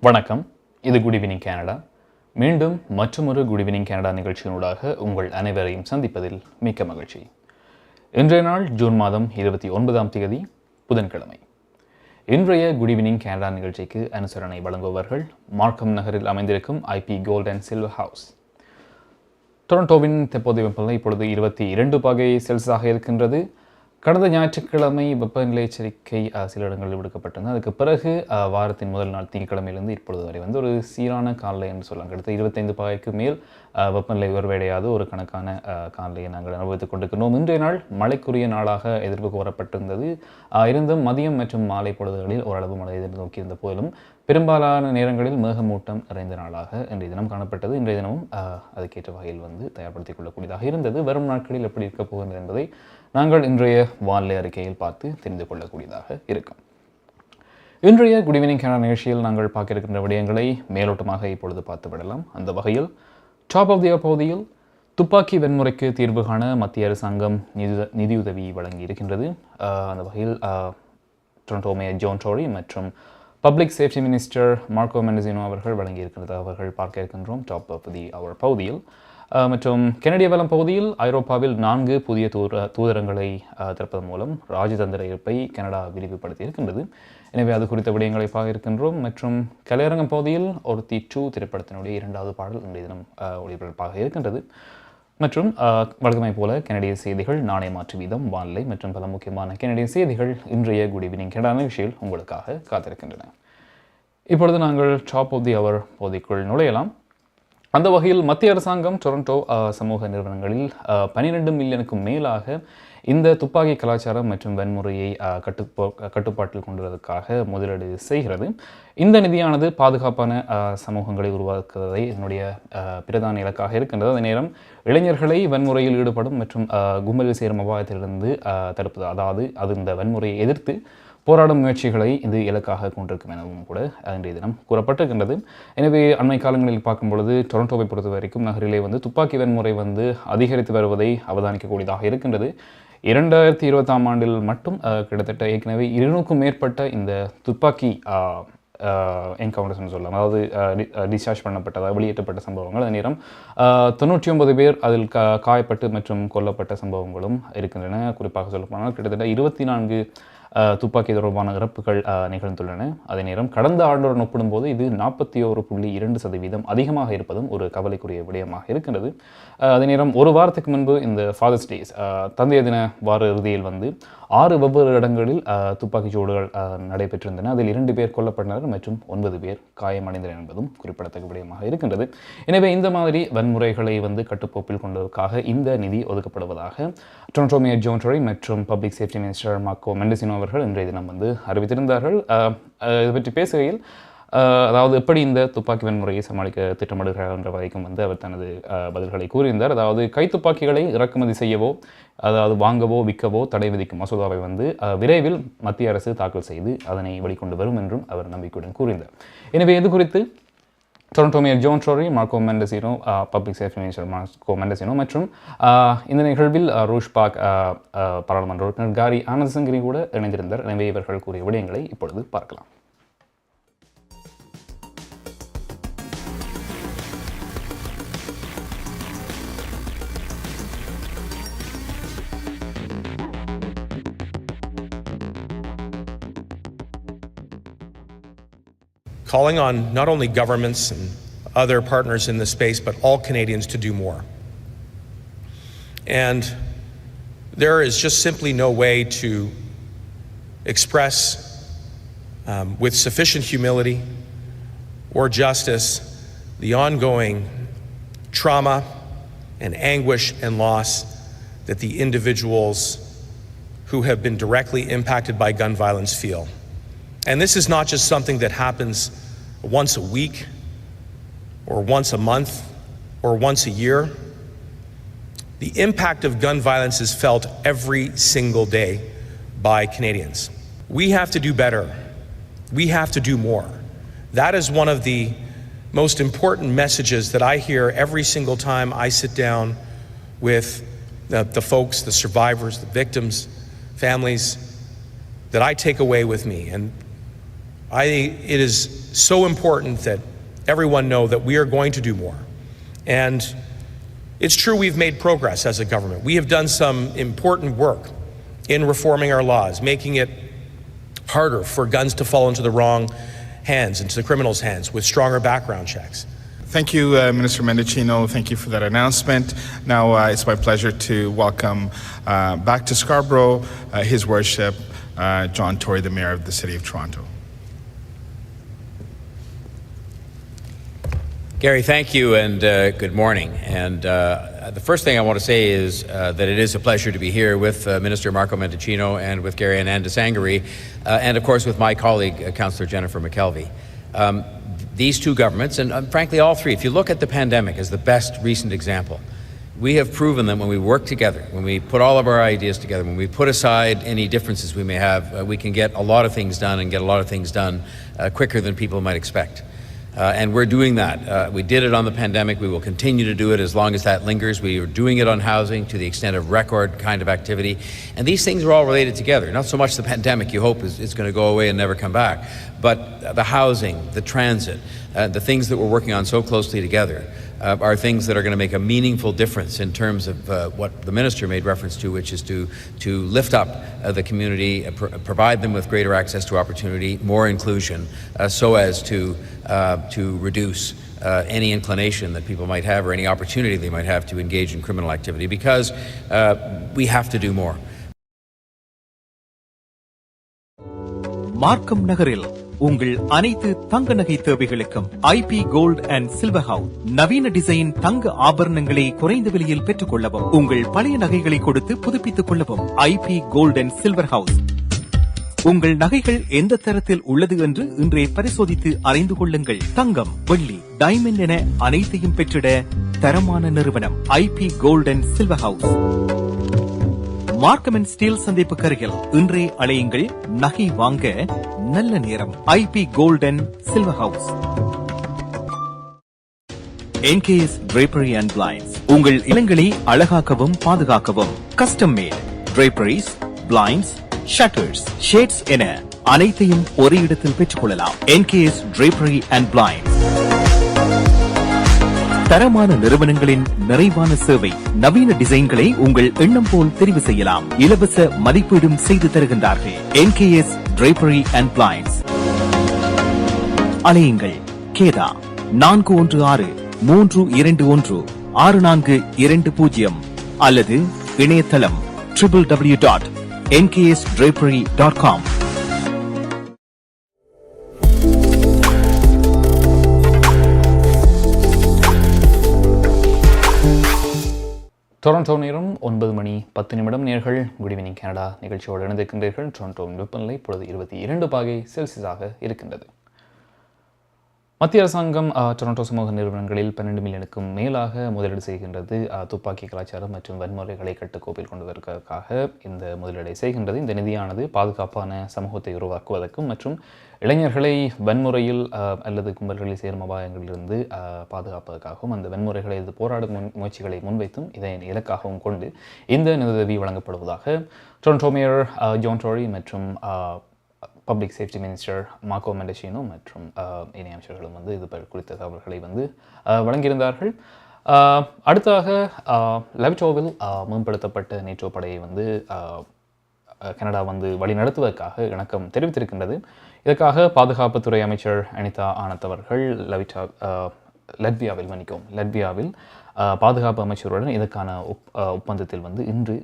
வணக்கம், இது good evening Canada. மீண்டும் மற்றொரு குட் ஈவினிங் கனடா நிகழ்ச்சியினூடாக உங்கள் அனைவரையும் சந்திப்பதில் மிக்க மகிழ்ச்சி. இன்றைய நாள் ஜூன் மாதம் 29ஆம் தேதி புதன்கிழமை. இன்றைய குட் ஈவினிங் கனடா நிகழ்ச்சிக்கு அனுசரணை வழங்குபவர்கள் மார்க்கம் நகரில் அமைந்திருக்கும் IP gold and silver house. டொரண்டோவின் தற்போதைய வெப்பநிலை இப்பொழுது 22°C இருக்கின்றது. கடந்த ஞாயிற்றுக்கிழமை வெப்பநிலை எச்சரிக்கை சில இடங்களில் விடுக்கப்பட்டிருந்தது. அதுக்கு பிறகு வாரத்தின் முதல் நாள் திங்கட்கிழமையிலிருந்து இப்பொழுது வரை ஒரு சீரான காலை என்று சொல்லலாம். கிட்டத்தட்ட 25°C மேல் வெப்பநிலை உயர்வடையாத ஒரு கணக்கான காலையை நாங்கள் அனுபவித்துக் கொண்டிருக்கிறோம். இன்றைய நாள் மழைக்குரிய நாளாக எதிர்ப்பு கூறப்பட்டிருந்தது. இருந்தும் மதியம் மற்றும் மாலை பொழுதுகளில் ஓரளவு மழை எதிர்நோக்கியிருந்த போதிலும் பெரும்பாலான நேரங்களில் மேகமூட்டம் நிறைந்த நாளாக இன்றைய தினம் காணப்பட்டது. இன்றைய தினமும் அதுக்கேற்ற வகையில் தயார்படுத்திக் கொள்ளக்கூடியதாக இருந்தது. வரும் நாட்களில் எப்படி இருக்கப் போகிறது என்பதை நாங்கள் இன்றைய வானிலை அறிக்கையில் பார்த்து தெரிந்து கொள்ளக்கூடியதாக இருக்கும். இன்றைய குட் ஈவினிங் கனடா நிகழ்ச்சியில் நாங்கள் பார்க்க இருக்கின்ற விடயங்களை மேலோட்டமாக இப்பொழுது பார்த்து விடலாம். அந்த வகையில் டாப் ஆஃப் தி பகுதியில் துப்பாக்கி வன்முறைக்கு தீர்வு காண மத்திய அரசாங்கம் நிதியுதவி வழங்கி இருக்கின்றது. அந்த வகையில் டொரண்டோ மேயர் ஜான் டோரி மற்றும் பப்ளிக் சேஃப்டி மினிஸ்டர் மார்க்கம் அவர்கள் வழங்கியிருக்கிறது அவர்கள் பார்க்க இருக்கின்றோம் டாப் ஆஃப் தி அவர் பகுதியில். மற்றும் கனடிய வலம் பகுதியில் ஐரோப்பாவில் 4 புதிய தூதரங்களை திறப்பதன் மூலம் ராஜதந்திர இருப்பை கனடா விரிவுபடுத்தி இருக்கின்றது. எனவே அது குறித்த விடயங்களை பார்க்க இருக்கின்றோம். மற்றும் கலையரங்கம் பகுதியில் ஒருத்தி 2 திரைப்படத்தினுடைய 2வது பாடல் இன்றைய தினம் ஒளிபரப்பாக இருக்கின்றது. மற்றும் வழக்கமை போல கனடிய செய்திகள், நாணய மாற்று வீதம், வானிலை மற்றும் பல முக்கியமான கனடிய செய்திகள் இன்றைய குட் ஈவினிங் கனடா நிகழ்ச்சியில் உங்களுக்காக காத்திருக்கின்றன. இப்பொழுது நாங்கள் டாப் ஆஃப் தி அவர் பகுதிக்குள் நுழையலாம். அந்த வகையில் மத்திய அரசாங்கம் டொரண்டோ சமூக நிறுவனங்களில் 12 மில்லியனுக்கும் மேலாக இந்த துப்பாக்கி கலாச்சாரம் மற்றும் வன்முறையை கட்டுப்பாட்டில் கொண்டுவதற்காக முதலீடு செய்கிறது. இந்த நிதியானது பாதுகாப்பான சமூகங்களை உருவாக்குவதை இதனுடைய பிரதான இலக்காக இருக்கின்றது. அதே நேரம் இளைஞர்களை வன்முறையில் ஈடுபடும் மற்றும் கும்பலில் சேரும் அபாயத்திலிருந்து தடுப்பது, அதாவது அது இந்த வன்முறையை எதிர்த்து போராடும் முயற்சிகளை இது இலக்காக கொண்டிருக்கும் எனவும் கூட இன்றைய தினம் கூறப்பட்டிருக்கின்றது. எனவே அண்மை காலங்களில் பார்க்கும் பொழுது டொரண்டோவை பொறுத்த வரைக்கும் நகரிலே துப்பாக்கி வன்முறை அதிகரித்து வருவதை அவதானிக்கக்கூடியதாக இருக்கின்றது. 2020ஆம் ஆண்டில் மட்டும் கிட்டத்தட்ட ஏற்கனவே 200க்கும் மேற்பட்ட இந்த துப்பாக்கி என்கவுண்டர்ஸ்னு சொல்லலாம், அதாவது டிஸ்சார்ஜ் பண்ணப்பட்டதாக வெளியேற்றப்பட்ட சம்பவங்கள். அதே நேரம் 99 பேர் அதில் காயப்பட்டு மற்றும் கொல்லப்பட்ட சம்பவங்களும் இருக்கின்றன. குறிப்பாக சொல்லப்போனால் கிட்டத்தட்ட 24 துப்பாக்கி தொடர்பான இறப்புகள் நிகழ்ந்துள்ளன. அதே நேரம் கடந்த ஆண்டுடன் ஒப்பிடும்போது இது 41.2% அதிகமாக இருப்பதும் ஒரு கவலைக்குரிய விடயமாக இருக்கின்றது. அதே நேரம் ஒரு வாரத்துக்கு முன்பு இந்த ஃபாதர்ஸ் டேஸ் தந்தைய தின வார இறுதியில் 6 வெவ்வேறு இடங்களில் துப்பாக்கிச் சூடுகள் நடைபெற்றிருந்தன. அதில் 2 பேர் கொல்லப்பட்டனர் மற்றும் 9 பேர் காயமடைந்தனர் என்பதும் குறிப்பிடத்தக்க விடயமாக இருக்கின்றது. எனவே இந்த மாதிரி வன்முறைகளை கட்டுக்கோப்பில் கொண்டதற்காக இந்த நிதி ஒதுக்கப்படுவதாக டொரண்டோ மேயர் ஜான் டோரி மற்றும் பப்ளிக் சேஃப்டி மினிஸ்டர் மார்க்கம் அவர்கள் இன்றைய தினம் அறிவித்திருந்தார்கள். இது பற்றி பேசுகையில் அதாவது எப்படி இந்த துப்பாக்கி வன்முறையை சமாளிக்க திட்டமிடுகிறார் என்ற வகைக்கும் அவர் தனது பதில்களை கூறியிருந்தார். அதாவது கைத்துப்பாக்கிகளை இறக்குமதி செய்யவோ, அதாவது வாங்கவோ விற்கவோ தடை விதிக்கும் மசோதாவை விரைவில் மத்திய அரசு தாக்கல் செய்து அதனை வெளிக்கொண்டு வரும் என்றும் அவர் நம்பிக்கையுடன் கூறினார். எனவே இது குறித்து டொரண்டோ மேயர் ஜான் டோரி, மார்க்கம் பப்ளிக் சேஃப்டி மினிஸ்டர் மார்க்கம் மற்றும் இந்த நிகழ்வில் ரூஷ் பார்க் பாராளுமன்ற உறுப்பினர் காரி ஆனந்த்சங்கிரி கூட இணைந்திருந்தார். எனவே இவர்கள் கூறிய விடயங்களை இப்பொழுது பார்க்கலாம். Calling on not only governments and other partners in the space, but all Canadians to do more. And there is just simply no way to express with sufficient humility or justice the ongoing trauma and anguish and loss that the individuals who have been directly impacted by gun violence feel. And this is not just something that happens once a week or once a month or once a year. The impact of gun violence is felt every single day by Canadians. We have to do better. We have to do more. That is one of the most important messages that I hear every single time I sit down with the folks, the survivors, the victims, families, that I take away with me. And It is so important that everyone know that we are going to do more. And it's true we've made progress as a government. We have done some important work in reforming our laws, making it harder for guns to fall into the wrong hands, into the criminals' hands, with stronger background checks. Thank you, Minister Mendicino. Thank you for that announcement. Now it's my pleasure to welcome back to Scarborough His Worship John Tory, the Mayor of the City of Toronto. Gary, thank you, and good morning. And the first thing I want to say is that it is a pleasure to be here with Minister Marco Mendicino and with Gary Anand Desangari, and of course with my colleague, Councillor Jennifer McKelvey. These two governments, and frankly all three, if you look at the pandemic as the best recent example, we have proven that when we work together, when we put all of our ideas together, when we put aside any differences we may have, we can get a lot of things done and get a lot of things done quicker than people might expect. And we're doing that. We did it on the pandemic. We will continue to do it as long as that lingers. We are doing it on housing to the extent of record kind of activity. And these things are all related together. Not so much the pandemic, you hope, is going to go away and never come back, but the housing, the transit, the things that we're working on so closely together are things that are going to make a meaningful difference in terms of what the minister made reference to, which is to lift up the community, provide them with greater access to opportunity, more inclusion, so as to reduce any inclination that people might have or any opportunity they might have to engage in criminal activity, because we have to do more. மார்க்கம் நகரில் உங்கள் அனைத்து தங்க நகை தேவைகளுக்கும் IP gold and silver house நவீன design தங்க ஆபரணங்களை குறைந்த விலையில் பெற்றுக் கொள்ளவும், உங்கள் பழைய நகைகளை கொடுத்து புதுப்பித்துக் கொள்ளவும். IP gold and silver house. உங்கள் நகைகள் எந்த தரத்தில் உள்ளது என்று இன்றே பரிசோதித்து அறிந்து கொள்ளுங்கள். தங்கம், வெள்ளி, டைமண்ட் என அனைத்தையும் பெற்றிட தரமான நிறுவனம் IP gold and silver house. Markham and Steeles சந்திப்புக்கு அருகில் இன்றே அழையுங்கள். நகை வாங்க நல்ல நேரம். IP gold and silver house. NKS drapery and blinds உங்கள் இல்லங்களை அழகாக்கவும் பாதுகாக்கவும். Custom made draperies, blinds, shutters, shades என அனைத்தையும் ஒரே இடத்தில் பெற்றுக் கொள்ளலாம். என்கேஎஸ் drapery and blinds. தரமான நிறுவனங்களின் நிறைவான சேவை. நவீன டிசைன்களை உங்கள் எண்ணம் போல் தெரிவு செய்யலாம். இலவச மதிப்பீடும் செய்து தருகின்றார்கள். என்கேஎஸ் drapery and blinds. அலையுங்கள். கேதா 416-321-6420 அல்லது இணையதளம் www.nksdrapery.com. டொரண்டோ நேரம் 9:10 நேர்கள் குட் ஈவினிங் கனடா நிகழ்ச்சியோடு இணைந்திருக்கின்றீர்கள். டொரண்டோவின் வெப்பநிலை இப்பொழுது 22 பாகை செல்சியஸாக இருக்கின்றது. மத்திய அரசாங்கம் டொரண்டோ சமூக நிறுவனங்களில் 12 மில்லியனுக்கும் மேலாக முதலீடு செய்கின்றது. துப்பாக்கி கலாச்சாரம் மற்றும் வன்முறைகளை கட்டுக்கோப்பில் கொண்டு வருவதற்காக இந்த முதலீடை செய்கின்றது. இந்த நிதியானது பாதுகாப்பான சமூகத்தை உருவாக்குவதற்கும் மற்றும் இளைஞர்களை வன்முறையில் அல்லது கும்பல்களில் சேரும் அபாயங்களிலிருந்து பாதுகாப்பதற்காகவும் அந்த வன்முறைகளை போராடும் முயற்சிகளை முன்வைத்தும் இதை இலக்காகவும் கொண்டு இந்த நிதியுதவி வழங்கப்படுவதாக டொரண்டோ மேயர் ஜான் டோரி மற்றும் பப்ளிக் சேஃப்டி மினிஸ்டர் மார்க்கோ மெண்டிசினோ மற்றும் இணையமைச்சர்களும் இது குறித்த தகவல்களை வழங்கியிருந்தார்கள். அடுத்ததாக லெவிட்டோவில் மேம்படுத்தப்பட்ட நேட்டோ படையை கனடா வழிநடத்துவதற்காக இணக்கம் தெரிவித்திருக்கின்றது. இதற்காக பாதுகாப்புத்துறை அமைச்சர் அனிதா ஆனந்த் அவர்கள் லட்வியாவில் பாதுகாப்பு அமைச்சருடன் இதற்கான ஒப்பந்தத்தில் இன்று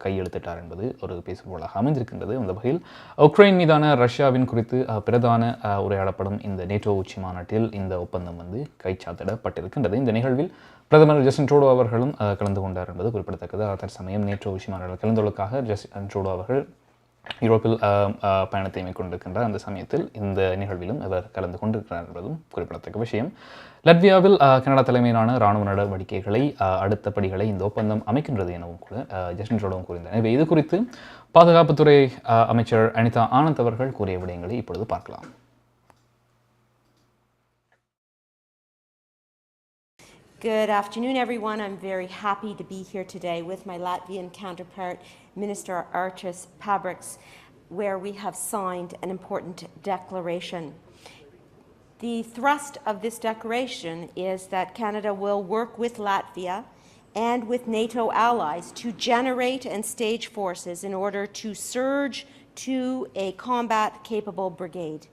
கையெழுத்திட்டார் என்பது ஒரு பேசுபொருளாக அமைந்திருக்கின்றது. அந்த வகையில் உக்ரைன் மீதான ரஷ்யாவின் குறித்து பிரதான உரையாடப்படும் இந்த நேட்டோ உச்சி மாநாட்டில் இந்த ஒப்பந்தம் கைச்சாத்திடப்பட்டிருக்கின்றது. இந்த நிகழ்வில் பிரதமர் ஜஸ்டின் ட்ரூடோ அவர்களும் கலந்து கொண்டார் என்பது குறிப்பிடத்தக்கது. தற்சமயம் நேட்டோ உச்சி மாநாட்டில் கலந்துள்ளதற்காக ஜஸ்டின் ட்ரூடோ அவர்கள் யூரோப்பில் பயணத்தை மேற்கொண்டிருக்கின்ற அந்த சமயத்தில் இந்த நிகழ்விலும் அவர் கலந்து கொண்டிருக்கிறார் என்பதும் குறிப்பிடத்தக்க விஷயம். லட்வியாவில் கனடா தலைமையிலான இராணுவ நடவடிக்கைகளை அடுத்த படிகளை இந்த ஒப்பந்தம் அமைக்கின்றது எனவும் கூட ஜஸ்டின் ட்ரூடோவும் கூறினார். எனவே இது குறித்து பாதுகாப்புத்துறை அமைச்சர் அனிதா ஆனந்த் அவர்கள் கூறிய விடயங்களை இப்பொழுது பார்க்கலாம். Good afternoon, everyone. I'm very happy to be here today with my Latvian counterpart, Minister Artis Pabriks. where we have signed an important declaration. The thrust of this declaration is that Canada will work with Latvia and with NATO allies to generate and stage forces in order to surge to a combat-capable brigade.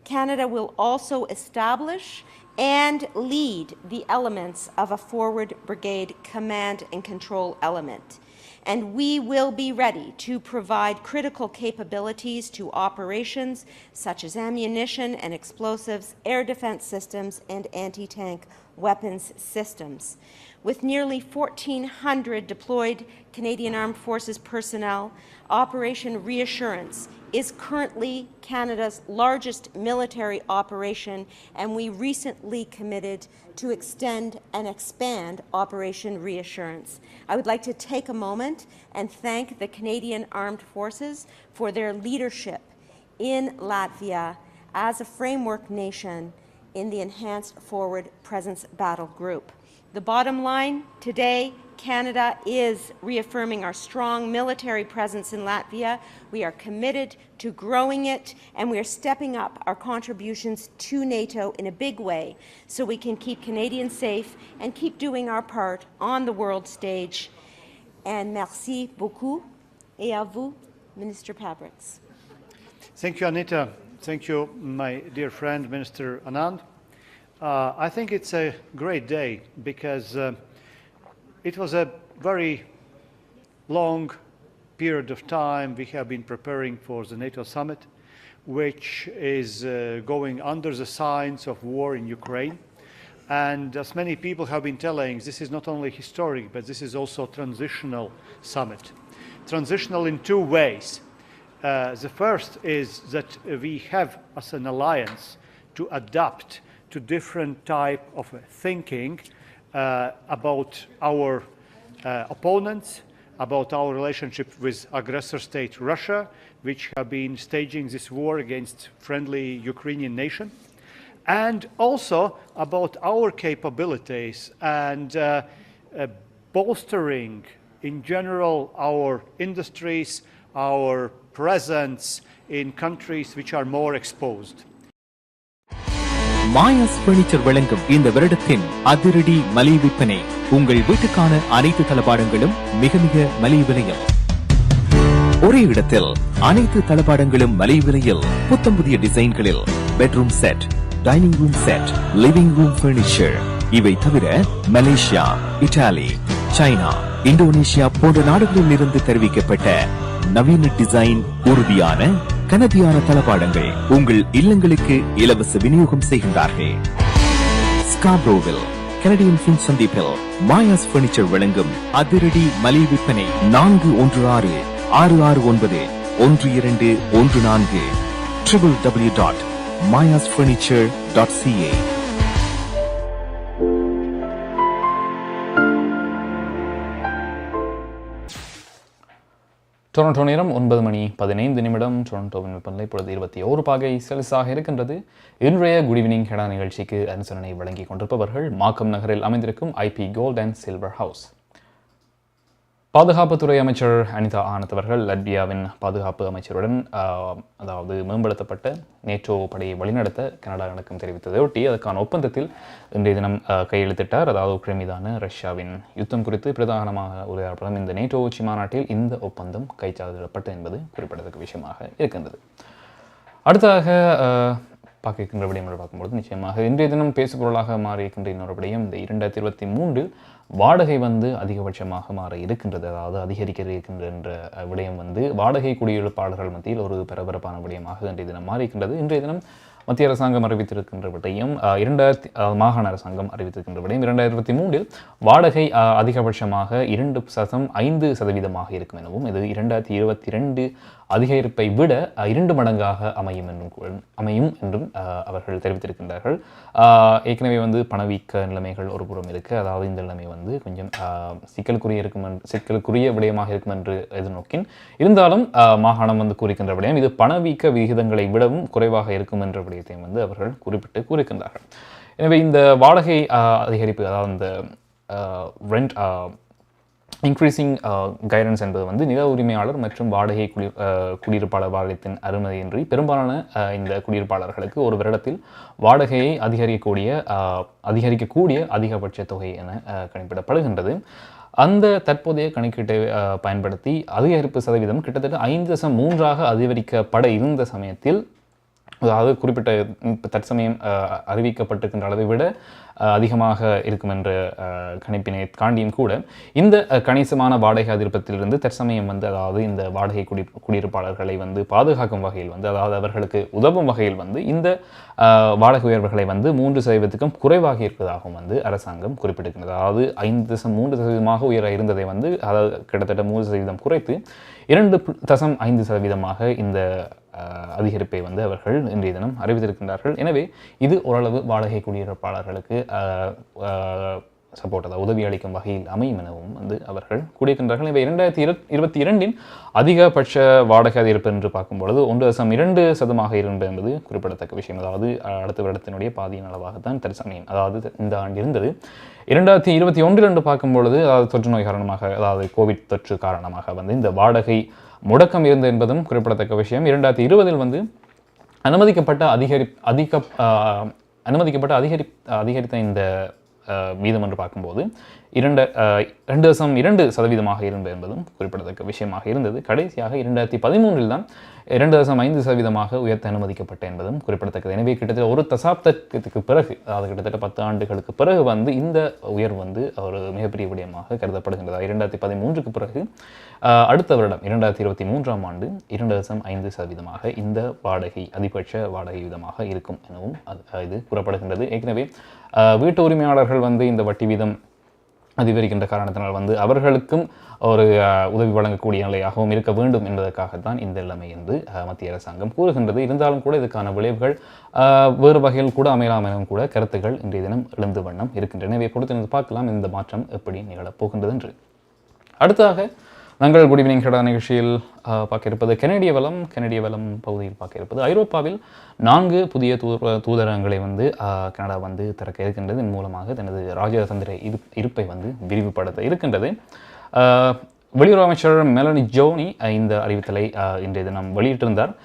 Canada will also establish and lead the elements of a forward brigade command and control element. And we will be ready to provide critical capabilities to operations such as ammunition and explosives, air defense systems, and anti-tank weapons systems. With nearly 1,400 deployed Canadian Armed Forces personnel, Operation Reassurance is currently Canada's largest military operation, and we recently committed to extend and expand Operation Reassurance. I would like to take a moment and thank the Canadian Armed Forces for their leadership in Latvia as a framework nation in the Enhanced Forward Presence Battle Group. The bottom line today, Canada is reaffirming our strong military presence in Latvia. We are committed to growing it, and we are stepping up our contributions to NATO in a big way so we can keep Canadians safe and keep doing our part on the world stage. And merci beaucoup. Et à vous, Minister Pabrix. Thank you, Anita. Thank you, my dear friend, Minister Anand. I think it's a great day because it was a very long period of time we have been preparing for the NATO summit, which is going under the signs of war in Ukraine. And as many people have been telling, this is not only historic, but this is also a transitional summit. Transitional in two ways. The first is that we have, as an alliance, to adapt to different type of thinking about our opponents, about our relationship with aggressor state Russia, which have been staging this war against friendly Ukrainian nation, and also about our capabilities and bolstering in general our industries, our presence in countries which are more exposed. Maya's furniture வழங்கும் இந்த வருடத்தின் அதிரடி மலிவு விற்பனை. உங்கள் வீட்டுக்கான அனைத்து தளபாடங்களும் மிக மிக மலிவு விலையில். ஒரே இடத்தில் அனைத்து தளபாடங்களும் மலிவு விலையில். புத்தம் புதிய டிசைன்களில் bedroom set, dining room set, living room furniture. இவை தவிர மலேசியா, இத்தாலி, சைனா, இந்தோனேஷியா போன்ற நாடுகளில் இருந்து தெரிவிக்கப்பட்ட நவீன டிசைன், உறுதியான கனதியான தளபாடங்கள் உங்கள் இல்லங்களுக்கு இலவச விநியோகம் செய்கின்றார்கள். ஸ்காப்ரோவில் கனடியன் பின் சந்திப்பில் மாயாஸ் பர்னிச்சர் வழங்கும் அதிரடி மலிவு விற்பனை 416-669-1214 www.mayasfurniture.ca. டொரண்டோ நேரம் 9:15 டொரண்டோவின் வெப்பநிலை இப்பொழுது 21 பாகை செல்சியஸாக இருக்கின்றது. இன்றைய குட் ஈவினிங் கனடா நிகழ்ச்சிக்கு அனுசரணை வழங்கிக் கொண்டிருப்பவர்கள் மார்க்கம் நகரில் அமைந்திருக்கும் IP gold and silver house. பாதுகாப்புத்துறை அமைச்சர் அனிதா ஆனந்த் அவர்கள் லட்வியாவின் பாதுகாப்பு அமைச்சருடன் அதாவது மேம்படுத்தப்பட்ட நேட்டோ படையை வழிநடத்த கனடா இணக்கம் தெரிவித்ததையொட்டி அதற்கான ஒப்பந்தத்தில் இன்றைய தினம் கையெழுத்திட்டார். அதாவது உக்ரைன் மீதான ரஷ்யாவின் யுத்தம் குறித்து பிரதானமாக உரையாடப்படும் இந்த நேட்டோ உச்சி மாநாட்டில் இந்த ஒப்பந்தம் கைச்சாதிடப்பட்டது என்பது குறிப்பிடத்தக்க விஷயமாக இருக்கின்றது. அடுத்ததாக பார்க்கின்ற விடயம் என்று பார்க்கும்போது நிச்சயமாக இன்றைய தினம் பேசுபொருளாக மாறியிருக்கின்ற இன்னொரு விடயம் இந்த 2023 வாடகை அதிகபட்சமாக மாற இருக்கின்றது. அதாவது அதிகரிக்க இருக்கின்ற என்ற விடயம் வாடகை குடியிருப்பாளர்கள் மத்தியில் ஒரு பரபரப்பான விடயமாக இன்றைய தினம் மாறியிருக்கின்றது. இன்றைய தினம் மத்திய அரசாங்கம் அறிவித்திருக்கின்ற விடயம் மாகாண அரசாங்கம் அறிவித்திருக்கின்ற விடயம் 2023 வாடகை அதிகபட்சமாக 2.5% இருக்கும் எனவும் இது 2022 அதிகரிப்பை விட 2 மடங்காக அமையும் என்றும் அவர்கள் தெரிவித்திருக்கின்றார்கள். ஏற்கனவே பணவீக்க நிலைமைகள் ஒரு புறம் இருக்கு. அதாவது இந்த நிலைமை கொஞ்சம் சிக்கலுக்குரிய விடயமாக இருக்கும் என்று எதிர்நோக்கின் இருந்தாலும் மாகாணம் கூறுகின்ற விடயம் இது பணவீக்க விகிதங்களை விடவும் குறைவாக இருக்கும் என்ற விடயத்தையும் அவர்கள் குறிப்பிட்டு கூறுகின்றார்கள். எனவே இந்த வாடகை அதிகரிப்பு அதாவது இந்த ரெண்ட் இன்க்ரீசிங் கைடன்ஸ் என்பது வந்து நில உரிமையாளர் மற்றும் வாடகை குடியிருப்பாளர் வாரியத்தின் அனுமதியின்றி பெரும்பாலான இந்த குடியிருப்பாளர்களுக்கு ஒரு வருடத்தில் வாடகையை அதிகரிக்கக்கூடிய அதிகபட்ச தொகை என கணிப்பிடப்படுகின்றது. அந்த தற்போதைய கணக்கீட்டை பயன்படுத்தி அதிகரிப்பு சதவீதம் கிட்டத்தட்ட 5.3 அதிகரிக்கப்பட இருந்த சமயத்தில், அதாவது குறிப்பிட்ட தற்சமயம் அறிவிக்கப்பட்டிருக்கின்ற அளவை விட அதிகமாக இருக்கும் என்ற கணிப்பினை தாண்டியும் கூட இந்த கணிசமான வாடகை அதிருப்பத்திலிருந்து தற்சமயம் வந்து, அதாவது இந்த வாடகை குடியிருப்பாளர்களை வந்து பாதுகாக்கும் வகையில் வந்து, அதாவது அவர்களுக்கு உதவும் வகையில் வந்து இந்த வாடகை உயர்வுகளை வந்து 3% குறைவாக இருப்பதாகவும் வந்து அரசாங்கம் குறிப்பிட்டிருக்கிறது. அதாவது 5.3% உயர இருந்ததை வந்து, அதாவது கிட்டத்தட்ட 3% குறைத்து 2.5% இந்த அதிகரிப்பை வந்து அவர்கள் இன்றைய தினம் அறிவித்திருக்கின்றார்கள். எனவே இது ஓரளவு வாடகை குடியிருப்பாளர்களுக்கு சப்போர்ட், அதாவது உதவி அளிக்கும் வகையில் அமையும் எனவும் வந்து அவர்கள் கூறியிருக்கின்றார்கள். இவை 2022 அதிகபட்ச வாடகை அதிகரிப்பு என்று பார்க்கும்பொழுது 1.2% இருந்தது என்பது குறிப்பிடத்தக்க விஷயம். அதாவது அடுத்த வருடத்தினுடைய பாதியின் அளவாகத்தான் தற்சமயம், அதாவது இந்த ஆண்டு இருந்தது. 2021 என்று பார்க்கும்பொழுது, அதாவது தொற்று நோய் காரணமாக, அதாவது கோவிட் தொற்று காரணமாக வந்து இந்த வாடகை முடக்கம் இருந்தது என்பதும் குறிப்பிடத்தக்க விஷயம். 2020 வந்து அனுமதிக்கப்பட்ட அதிகரித்த இந்த வீதம் என்று பார்க்கும்போது 2.2% இருந்தது என்பதும் குறிப்பிடத்தக்க விஷயமாக இருந்தது. கடைசியாக 2013 தான் 2.5% உயர்த்த அனுமதிக்கப்பட்ட என்பதும் குறிப்பிடத்தக்கது. எனவே கிட்டத்தட்ட ஒரு தசாப்தத்துக்கு பிறகு, அதாவது கிட்டத்தட்ட 10 ஆண்டுகளுக்கு பிறகு வந்து இந்த உயர்வு வந்து ஒரு மிகப்பெரிய விடயமாக கருதப்படுகின்றது. 2013க்கு பிறகு அடுத்த வருடம் 2023ஆம் ஆண்டு 2.5% இந்த வாடகை அதிகபட்ச வாடகை வீதமாக இருக்கும் எனவும் இது கூறப்படுகின்றது. ஏற்கனவே வீட்டு உரிமையாளர்கள் வந்து இந்த வட்டி வீதம் அதிகரிக்கின்ற காரணத்தினால் வந்து அவர்களுக்கும் ஒரு உதவி வழங்கக்கூடிய நிலையாகவும் இருக்க வேண்டும் என்பதற்காகத்தான் இந்த நிலைமை என்று மத்திய அரசாங்கம் கூறுகின்றது. இருந்தாலும் கூட இதுக்கான விளைவுகள் வேறு வகையில் கூட அமையலாம் எனவும் கூட கருத்துக்கள் இன்றைய தினம் எழுந்து வண்ணம் இருக்கின்றன. எனவே பொறுத்து பார்க்கலாம் இந்த மாற்றம் எப்படி நிகழப்போகின்றது என்று. அடுத்ததாக நாங்கள் குட் ஈவினிங் கனடா நிகழ்ச்சியில் பார்க்க இருப்பது கனடிய வளம் பகுதியில் பார்க்க இருப்பது ஐரோப்பாவில் 4 புதிய தூதரகங்களை வந்து கனடா வந்து திறக்க இருக்கின்றது. இதன் மூலமாக தனது ராஜதந்திர இருப்பை வந்து விரிவுபடுத்த இருக்கின்றது. வெளியுறவு அமைச்சர் மெலனி ஜோனி இந்த அறிவித்தலை இன்றைய தினம் வெளியிட்டிருந்தார்.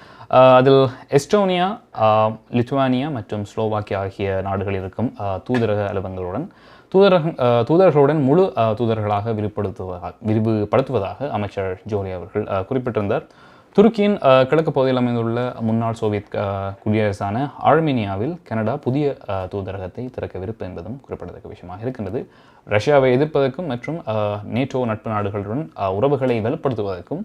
அதில் எஸ்டோனியா, லித்துவானியா மற்றும் ஸ்லோவாக்கியா ஆகிய நாடுகளில் இருக்கும் தூதரக அலுவலகங்களுடன் தூதர்களுடன் முழு தூதர்களாக விரிவுபடுத்துவதாக அமைச்சர் ஜோலி அவர்கள் குறிப்பிட்டிருந்தார். துருக்கியின் கிழக்கு பகுதியில் அமைந்துள்ள முன்னாள் சோவியத் குடியரசான ஆர்மீனியாவில் கனடா புதிய தூதரகத்தை திறக்கவிருப்பு என்பதும் குறிப்பிடத்தக்க விஷயமாக இருக்கின்றது. ரஷ்யாவை எதிர்ப்பதற்கும் மற்றும் நேட்டோ நட்பு நாடுகளுடன் உறவுகளை வலுப்படுத்துவதற்கும்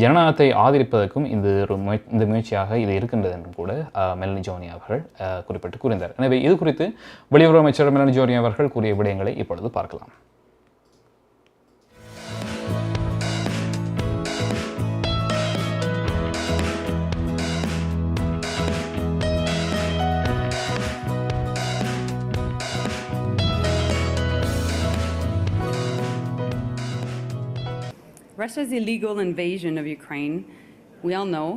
ஜனநாயகத்தை ஆதரிப்பதற்கும் இந்த முயற்சியாக இது இருக்கின்றது என்றும் கூட மெலனி ஜோனி அவர்கள் குறிப்பிட்டு கூறினார். எனவே இது குறித்து வெளியுறவு அமைச்சர் மெலனி ஜோனி அவர்கள் கூறிய விடயங்களை இப்பொழுது பார்க்கலாம். Russia's illegal invasion of Ukraine, we all know,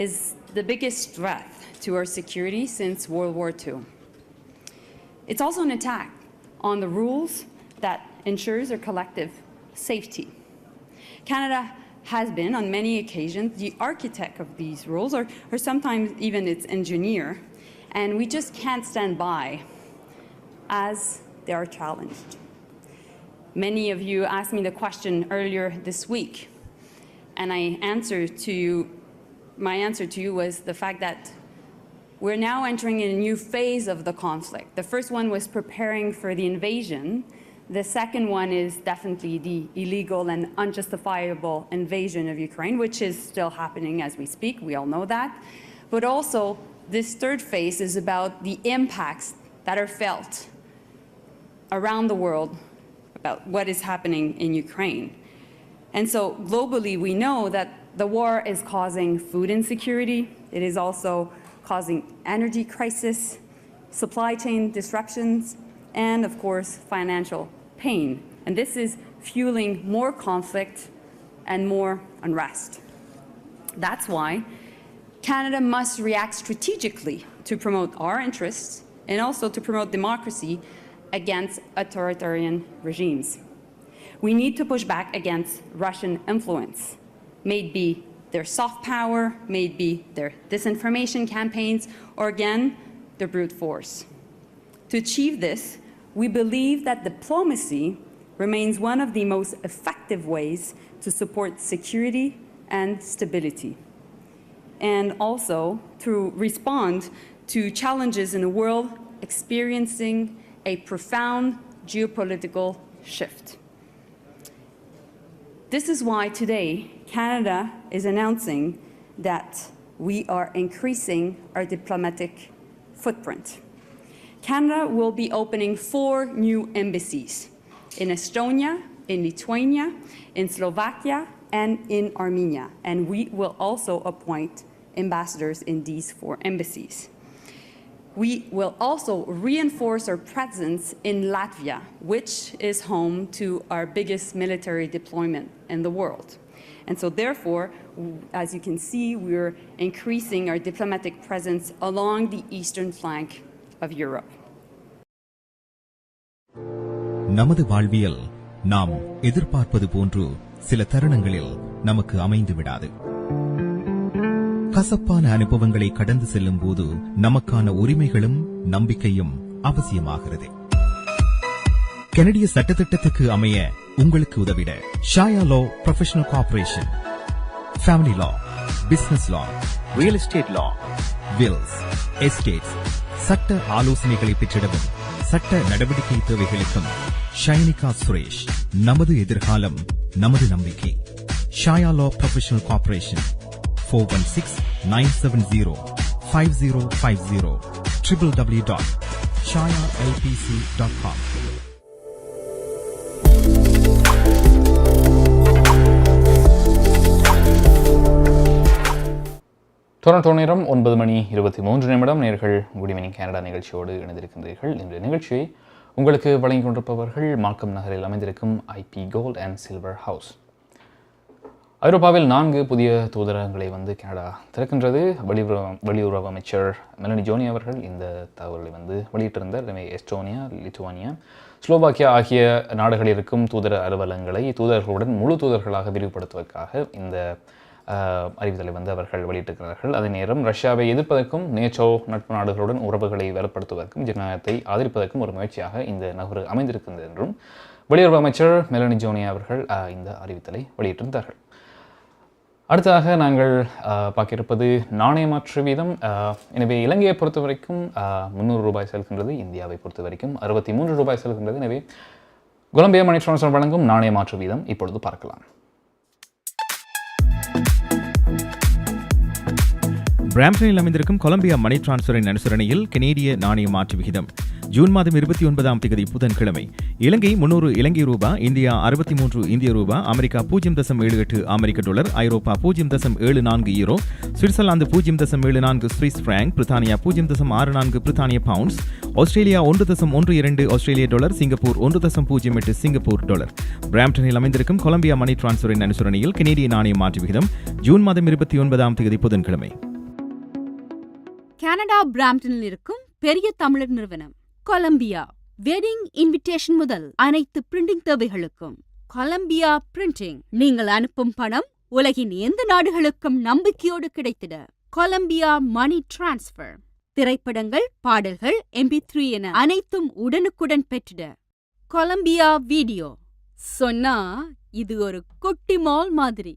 is the biggest threat to our security since World War II. It's also an attack on the rules that ensures our collective safety. Canada has been, on many occasions, the architect of these rules, or sometimes even its engineer, and we just can't stand by as they are challenged. Many of you asked me the question earlier this week, and my answer to you was the fact that we're now entering in a new phase of the conflict. The first one was preparing for the invasion. The second one is definitely the illegal and unjustifiable invasion of Ukraine, which is still happening as we speak. We all know that. But also, this third phase is about the impacts that are felt around the world about what is happening in Ukraine. And so globally, we know that the war is causing food insecurity. It is also causing energy crisis, supply chain disruptions, and of course, financial pain. And this is fueling more conflict and more unrest. That's why Canada must react strategically to promote our interests and also to promote democracy against authoritarian regimes. We need to push back against Russian influence, may it be their soft power, may it be their disinformation campaigns, or again, their brute force. To achieve this, we believe that diplomacy remains one of the most effective ways to support security and stability, and also to respond to challenges in a world experiencing a profound geopolitical shift. This is why today Canada is announcing that we are increasing our diplomatic footprint. Canada will be opening 4 new embassies in Estonia, in Lithuania, in Slovakia, and in Armenia. And we will also appoint ambassadors in these 4 embassies. We will also reinforce our presence in Latvia, which is home to our biggest military deployment in the world. And so therefore, as you can see, we're increasing our diplomatic presence along the eastern flank of Europe. நமது வாழ்வியல் நாம் எதிர்பார்ப்பது போன்று சில தருணங்களில் நமக்கு அமைந்து விடாது. கசப்பான அனுபவங்களை கடந்து செல்லும் போது நமக்கான உரிமைகளும் நம்பிக்கையும் அவசியமாகிறது. கனடிய சட்டத்திட்டத்துக்கு அமைய உங்களுக்கு உதவிட ஷாயா லா ப்ரொஃபஷனல் கார்ப்பரேஷன், ஃபேமிலி லா, பிசினஸ் லா, ரியல் எஸ்டேட் லா, வில்ஸ், எஸ்டேட்ஸ், சட்ட ஆலோசனைகளை பெற்றிடவும் சட்ட நடவடிக்கை தேவைகளுக்கும் ஷைனிகா சுரேஷ். நமது எதிர்காலம் நமது நம்பிக்கை. ஷாயா லா ப்ரொஃபஷனல் கார்ப்பரேஷன் 416-970-5050 www.shayalpc.com. டொரண்டோ நேரம் 9:23 நேயர்கள் குட் ஈவினிங் கனடா நிகழ்ச்சியோடு இணைந்திருக்கின்றீர்கள். இந்த நிகழ்ச்சியை உங்களுக்கு வழங்கிக் கொண்டிருப்பவர்கள் மார்க்கம் நகரில் அமைந்திருக்கும் IP gold and silver house. ஐரோப்பாவில் 4 புதிய தூதரகங்களை கனடா திறக்கின்றது. வெளியுறவு அமைச்சர் மெலனி ஜோனி அவர்கள் இந்த தகவல்களை வெளியிட்டிருந்தார். எனவே எஸ்டோனியா, லித்துவானியா, ஸ்லோவாக்கியா ஆகிய நாடுகளில் இருக்கும் தூதர அலுவலகங்களை தூதர்களுடன் முழு தூதர்களாக விரிவுபடுத்துவதற்காக இந்த அறிவித்தலை அவர்கள் வெளியிட்டிருக்கிறார்கள். அதே நேரம் ரஷ்யாவை எதிர்ப்பதற்கும் நேட்டோ நட்பு நாடுகளுடன் உறவுகளை வலுப்படுத்துவதற்கும் ஜனநாயகத்தை ஆதரிப்பதற்கும் ஒரு முயற்சியாக இந்த நகர் அமைந்திருக்கிறது என்றும் வெளியுறவு அமைச்சர் மெலனி ஜோனி அவர்கள் இந்த அறிவித்தலை வெளியிட்டிருந்தார்கள். அடுத்ததாக நாங்கள் பார்க்க இருப்பது நாணய மாற்று வீதம். எனவே இலங்கையை பொறுத்த வரைக்கும் 300 ரூபாய் செல்கின்றது. இந்தியாவை பொறுத்த வரைக்கும் 63 ரூபாய் செல்கின்றது. எனவே கொலம்பியா மணி டிரான்ஸ்ஃபர் வழங்கும் நாணய மாற்று வீதம் இப்பொழுது பார்க்கலாம். பிராம்ப்டனில் அமைந்திருக்கும் கொலம்பியா மணி டிரான்ஸ்ஃபரின் அனுசரணையில் கனேடிய நாணய மாற்று விகிதம் ஜூன் மாதம் 29ஆம் தேதி புதன்கிழமை இலங்கை 300 இலங்கை ரூபா, இந்தியா 63 இந்திய ரூபா, அமெரிக்கா 0.78 அமெரிக்க டாலர், ஐரோப்பா 0.74 யூரோ, சுவிட்சர்லாந்து 0.74 சுவிஸ் பிராங்க், பிரித்தானியா 0.64 பிரித்தானிய பவுண்ட்ஸ், ஆஸ்திரேலியா 1.12 ஆஸ்திரேலிய டாலர், சிங்கப்பூர் 1.08 சிங்கப்பூர் டாலர். பிராம்ப்டனில் அமைந்திருக்கும் கொலம்பியா மணி டிரான்ஸ்ஃபரின் அனுசரணையில் கனேடிய நாணய மாற்று விகிதம் ஜூன் மாதம் 29ஆம் தேதி புதன்கிழமை. கனடா பிராம்ப்டனில் இருக்கும் பெரிய தமிழர் நிறுவனம் கொலம்பியா. வெட்டிங் இன்விடேஷன் முதல் அனைத்து பிரிண்டிங் தேவைகளுக்கும் கொலம்பியா பிரிண்டிங். நீங்கள் அனுப்பும் பணம் உலகின் எந்த நாடுகளுக்கும் நம்பிக்கையோடு கிடைத்திட கொலம்பியா மணி டிரான்ஸ்ஃபர். திரைப்படங்கள், பாடல்கள், MP3 என அனைத்தும் உடனுக்குடன் பெற்றிட கொலம்பியா வீடியோ. சொன்னா இது ஒரு குட்டி மால் மாதிரி.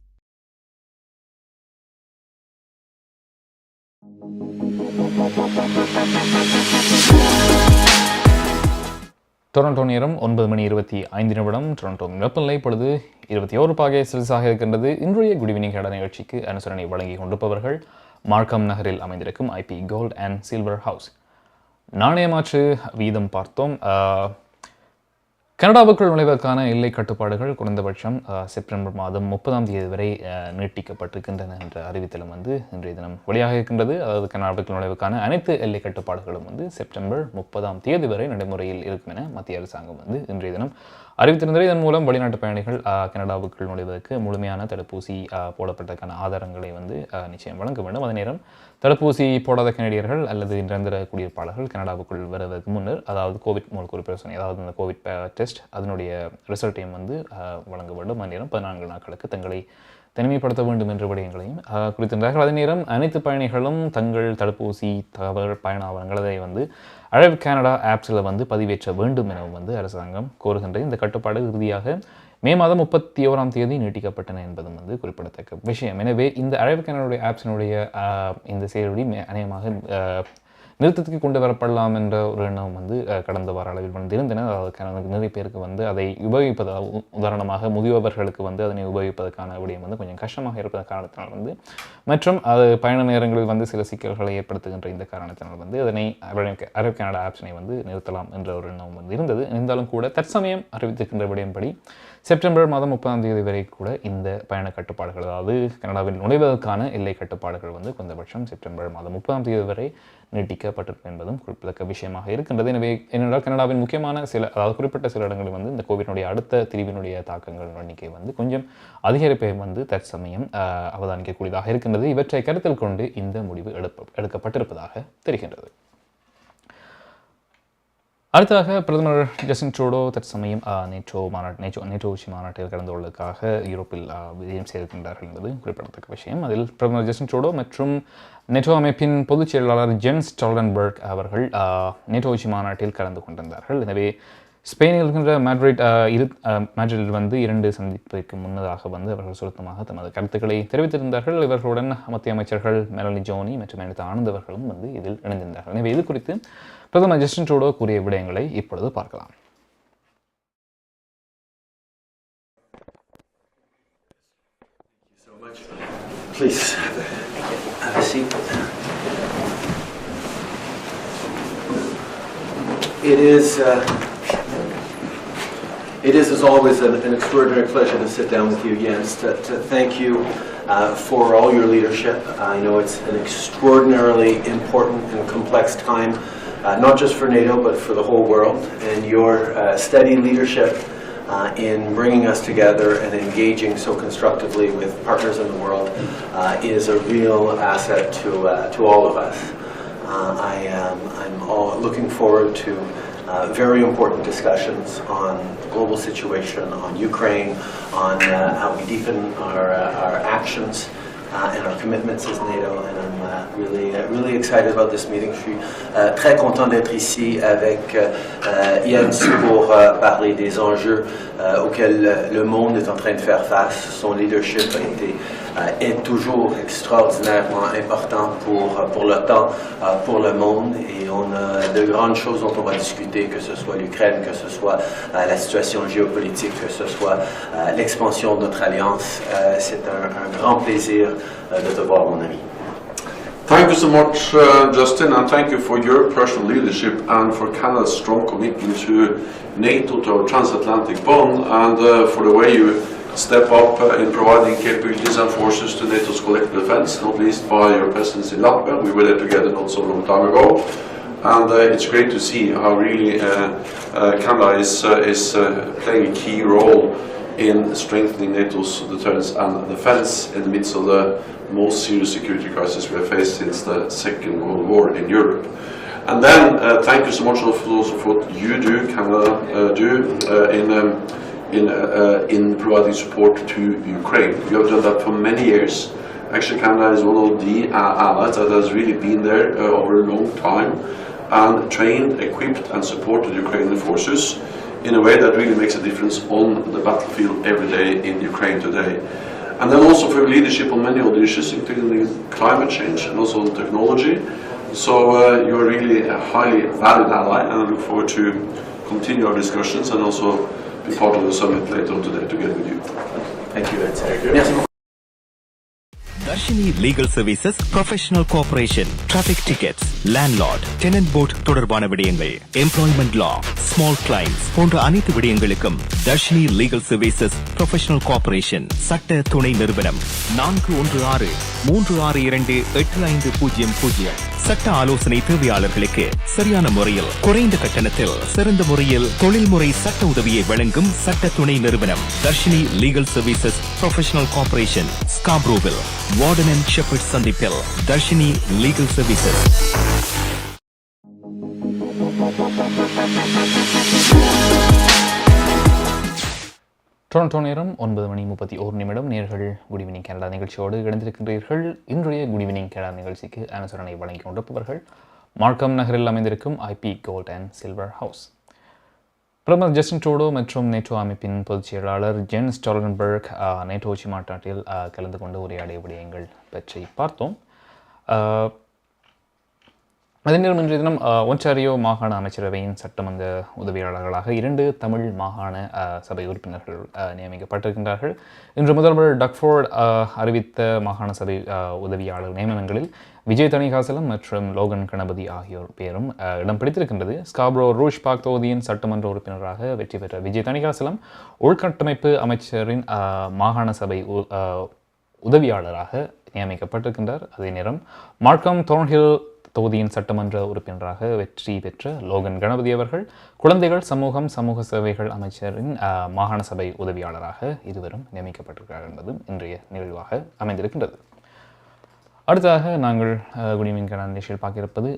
டொரண்டோ நேரம் 9:25 டொரண்டோ வெப்பநிலை பொழுது 21°C இருக்கின்றது. இன்றைய குட் ஈவினிங் கனடா நிகழ்ச்சிக்கு அனுசரணை வழங்கி கொண்டிருப்பவர்கள் மார்க்கம் நகரில் அமைந்திருக்கும் IP gold and silver house. நாணய மாற்று வீதம் பார்த்தோம். கனடாவுக்குள் நுழைவதற்கான எல்லை கட்டுப்பாடுகள் குறைந்தபட்சம் செப்டம்பர் மாதம் 30ஆம் தேதி வரை நீட்டிக்கப்பட்டிருக்கின்றன என்ற அறிவித்தலும் இன்றைய தினம் வெளியாக இருக்கின்றது. அதாவது கனடாவுக்குள் நுழைவுக்கான அனைத்து எல்லை கட்டுப்பாடுகளும் செப்டம்பர் 30ஆம் தேதி வரை நடைமுறையில் இருக்கும் என மத்திய அரசாங்கம் இன்றைய தினம் அறிவித்திருந்தது. இதன் மூலம் வெளிநாட்டு பயணிகள் கனடாவுக்குள் நுழைவதற்கு முழுமையான தடுப்பூசி போடப்பட்டதற்கான ஆதாரங்களை வந்து நிச்சயம் வழங்க வேண்டும். அதே நேரம் தடுப்பூசி போடாத கனடியர்கள் அல்லது நிரந்தர குடியிருப்பாளர்கள் கனடாவுக்குள் வருவதற்கு முன்னர், அதாவது கோவிட் மூலக்கூறு பரிசோதனை, அதாவது இந்த கோவிட் டெஸ்ட் அதனுடைய ரிசல்ட்டையும் வந்து வழங்க வேண்டும். அதே நேரம் 14 நாட்களுக்கு தங்களை தனிமைப்படுத்த வேண்டும் என்ற விடயங்களையும் குறித்திருந்தார்கள். அதே நேரம் அனைத்து பயணிகளும் தங்கள் தடுப்பூசி தகவல் பயண ஆவணங்களை வந்து அழகு கனடா ஆப்ஸில் வந்து பதிவேற்ற வேண்டும் எனவும் வந்து அரசாங்கம் கோருகின்றது. இந்த கட்டுப்பாடு இறுதியாக மே மாதம் 31ஆம் தேதி நீட்டிக்கப்பட்டன என்பதும் வந்து குறிப்பிடத்தக்க விஷயம். எனவே இந்த அழகு கனடாவுடைய ஆப்ஸினுடைய இந்த செயல்படி அநேகமாக நிறுத்தத்துக்கு கொண்டு வரப்படலாம் என்ற ஒரு எண்ணம் வந்து கடந்த வார அளவில் வந்திருந்தன. அதாவது நிறைய பேருக்கு வந்து அதை உபயோகிப்பதாக, உதாரணமாக முதியவர்களுக்கு வந்து அதனை உபயோகிப்பதற்கான விடயம் வந்து கொஞ்சம் கஷ்டமாக இருப்பத காரணத்தினால் வந்து, மற்றும் அது பயண நேரங்களில் வந்து சில சிக்கல்களை ஏற்படுத்துகின்ற இந்த காரணத்தினால் வந்து அதனை அரபு கனடா ஆப்ஷனை வந்து நிறுத்தலாம் என்ற ஒரு எண்ணம் வந்து இருந்தது. இருந்தாலும் கூட தற்சமயம் அறிவித்திருக்கின்ற விடயம்படி செப்டம்பர் மாதம் 30ஆம் தேதி வரை கூட இந்த பயண கட்டுப்பாடுகள், அதாவது கனடாவில் நுழைவதற்கான எல்லை கட்டுப்பாடுகள் வந்து குறைந்தபட்சம் செப்டம்பர் மாதம் 30ஆம் தேதி வரை நீட்டிக்கப்பட்டிருக்கும் என்பதும் குறிப்பிடத்தக்க விஷயமாக இருக்கின்றது. எனவே என்னென்றால் கனடாவின் முக்கியமான அதாவது குறிப்பிட்ட சில இடங்களில் வந்து இந்த கோவிட்னுடைய அடுத்த திரிவினுடைய தாக்கங்கள் எண்ணிக்கை வந்து கொஞ்சம் அதிகரிப்பை வந்து தற்சமயம் அவதானிக்கக்கூடியதாக இருக்கின்றது. இவற்றை கருத்தில் கொண்டு இந்த முடிவு எடுக்கப்பட்டிருப்பதாக தெரிகின்றது. அடுத்ததாக பிரதமர் ஜஸ்டின் ட்ரூடோ தற்சமயம் நேட்டோ உச்சி மாநாட்டில் கலந்து கொள்வதற்காக யூரோப்பில் விஜயம் செய்திருக்கின்றார்கள் என்பது குறிப்பிடத்தக்க விஷயம். அதில் பிரதமர் ஜஸ்டின் ட்ரூடோ மற்றும் நேட்டோ அமைப்பின் பொதுச் செயலாளர் ஜென்ஸ் ஸ்டால்டன்பர்க் அவர்கள் நேட்டோ உச்சி மாநாட்டில் கலந்து கொண்டிருந்தார்கள். எனவே ஸ்பெயினில் இருக்கின்ற மேட்ரிடில் வந்து 2 சந்திப்பிற்கு முன்னதாக வந்து அவர்கள் சுருக்கமாக தமது கருத்துக்களை தெரிவித்திருந்தார்கள். இவர்களுடன் மத்திய அமைச்சர்கள் மெலனி ஜோனி மற்றும் அனிதா ஆனந்த் அவர்களும் வந்து இதில் இணைந்திருந்தார்கள். எனவே இது குறித்து பிரதமர் ஜஸ்டின் ட்ரூடோ கூறிய விடயங்களை இப்பொழுது பார்க்கலாம். Please have a seat. It is as always an extraordinary pleasure to sit down with you, Jens, to thank you for all your leadership. I know it's an extraordinarily important and complex time, not just for NATO but for the whole world, and your steady leadership in bringing us together and engaging so constructively with partners in the world is a real asset to all of us. I'm looking forward to very important discussions on the global situation, on Ukraine, on how we deepen our actions and our commitments as NATO, and I'm really excited about this meeting. Je suis très content d'être ici avec Jens pour parler des enjeux auxquels le monde est en train de faire face. Son leadership est toujours extraordinairement important pour l'OTAN, pour le monde, et on a de grandes choses dont on va discuter, que ce soit l'Ukraine, que ce soit la situation géopolitique, que ce soit l'expansion de notre alliance. C'est un grand plaisir de te voir, mon ami. Thank you so much, Justin, and thank you for your personal leadership and for Canada's strong commitment to NATO, to our transatlantic bond, and for the way you step up in providing capabilities and forces to NATO's collective defense, not least by your presence in Latvia. We were there together not so long time ago, and it's great to see how really Canada is playing a key role in strengthening NATO's deterrence and defense in the midst of the most serious security crisis we have faced since the Second World War in Europe. And then thank you so much also for what you do, Canada do in providing support to Ukraine. You have done that for many years. Actually, Canada is one of the allies that has really been there over a long time and trained, equipped and supported Ukrainian forces in a way that really makes a difference on the battlefield every day in Ukraine today. And then also for leadership on many other issues, including climate change and also on technology. So you're really a highly valued ally, and I look forward to continue our discussions and also be part of the summit later on today together with you. Thank you, Ed. Merci beaucoup. Darshini Legal Services Professional Cooperation, Traffic Tickets, Landlord, Tenant Board தொடர்பான விடயங்கள், Employment Law, Small Clients போன்ற அனைத்து விடயங்களுக்கும் Darshini Legal Services Professional Cooperation சட்ட துணை நிறுவனம் 416-362-8500 சட்ட ஆலோசனை தேவையாளர்களுக்கு சரியான முறையில் குறைந்த கட்டணத்தில் சிறந்த முறையில் தொழில்முறை சட்ட உதவியை வழங்கும் சட்ட துணை நிறுவனம் Dharshini legal services professional corporation, ஸ்காப்ரோவில், வார்டன் அண்ட் ஷெப்பர்ட் சந்திப்பில் தர்ஷினி லீகல் சர்வீசஸ். டொரண்டோ நேரம் 9:31 நேர்கள் குட் ஈவினிங் கனடா நிகழ்ச்சியோடு இணைந்திருக்கின்றீர்கள். இன்றைய குட் ஈவினிங் கனடா நிகழ்ச்சிக்கு அனுசரணை வழங்கி கொண்டிருப்பவர்கள் மார்க்கம் நகரில் அமைந்திருக்கும் IP gold and silver house. பிரதமர் ஜஸ்டின் ட்ரூடோ மற்றும் நேட்டோ அமைப்பின் பொதுச் செயலாளர் ஜென்ஸ் ஸ்டால்டன்பர்க் நேட்டோ உச்சி மாநாட்டில் கலந்து கொண்டு உரையாடிய விடயங்கள் பற்றி பார்த்தோம். அதே நேரம் இன்றைய தினம் ஒன்டாரியோ மாகாண அமைச்சரவையின் சட்டமன்ற உதவியாளர்களாக 2 தமிழ் மாகாண சபை உறுப்பினர்கள் நியமிக்கப்பட்டிருக்கின்றார்கள். இன்று முதல்வர் டக்ஃபோர்ட் அறிவித்த மாகாண சபை உதவியாளர் நியமனங்களில் விஜய் தணிகாசலம் மற்றும் லோகன் கணபதி ஆகியோர் பேரும் இடம் பிடித்திருக்கின்றது. ஸ்காப்ரோ ரூஷ் பார்க் தொகுதியின் சட்டமன்ற உறுப்பினராக வெற்றி பெற்ற விஜய் தணிகாசலம் உள்கட்டமைப்பு அமைச்சரின் மாகாண சபை உதவியாளராக நியமிக்கப்பட்டிருக்கின்றார். அதே நேரம் மார்க்கம் தோர்ன்ஹில் தொகுதியின் சட்டமன்ற உறுப்பினராக வெற்றி பெற்ற லோகன் கணபதி அவர்கள் குழந்தைகள் சமூகம் சமூக சேவைகள் அமைச்சரின் மாகாண சபை உதவியாளராக இருவரும் நியமிக்கப்பட்டிருக்கிறார்கள் என்பது இன்றைய நிகழ்வாக அமைந்திருக்கின்றது. அடுத்ததாக நாங்கள் குட் ஈவினிங் கனடா நிகழ்ச்சியில் பார்க்கிருப்பது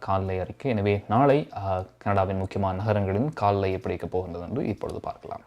கால்நடை அறிக்கை. எனவே நாளை கனடாவின் முக்கியமான நகரங்களின் கால்நடை எப்படி இருக்கப் போகின்றது என்று இப்பொழுது பார்க்கலாம்.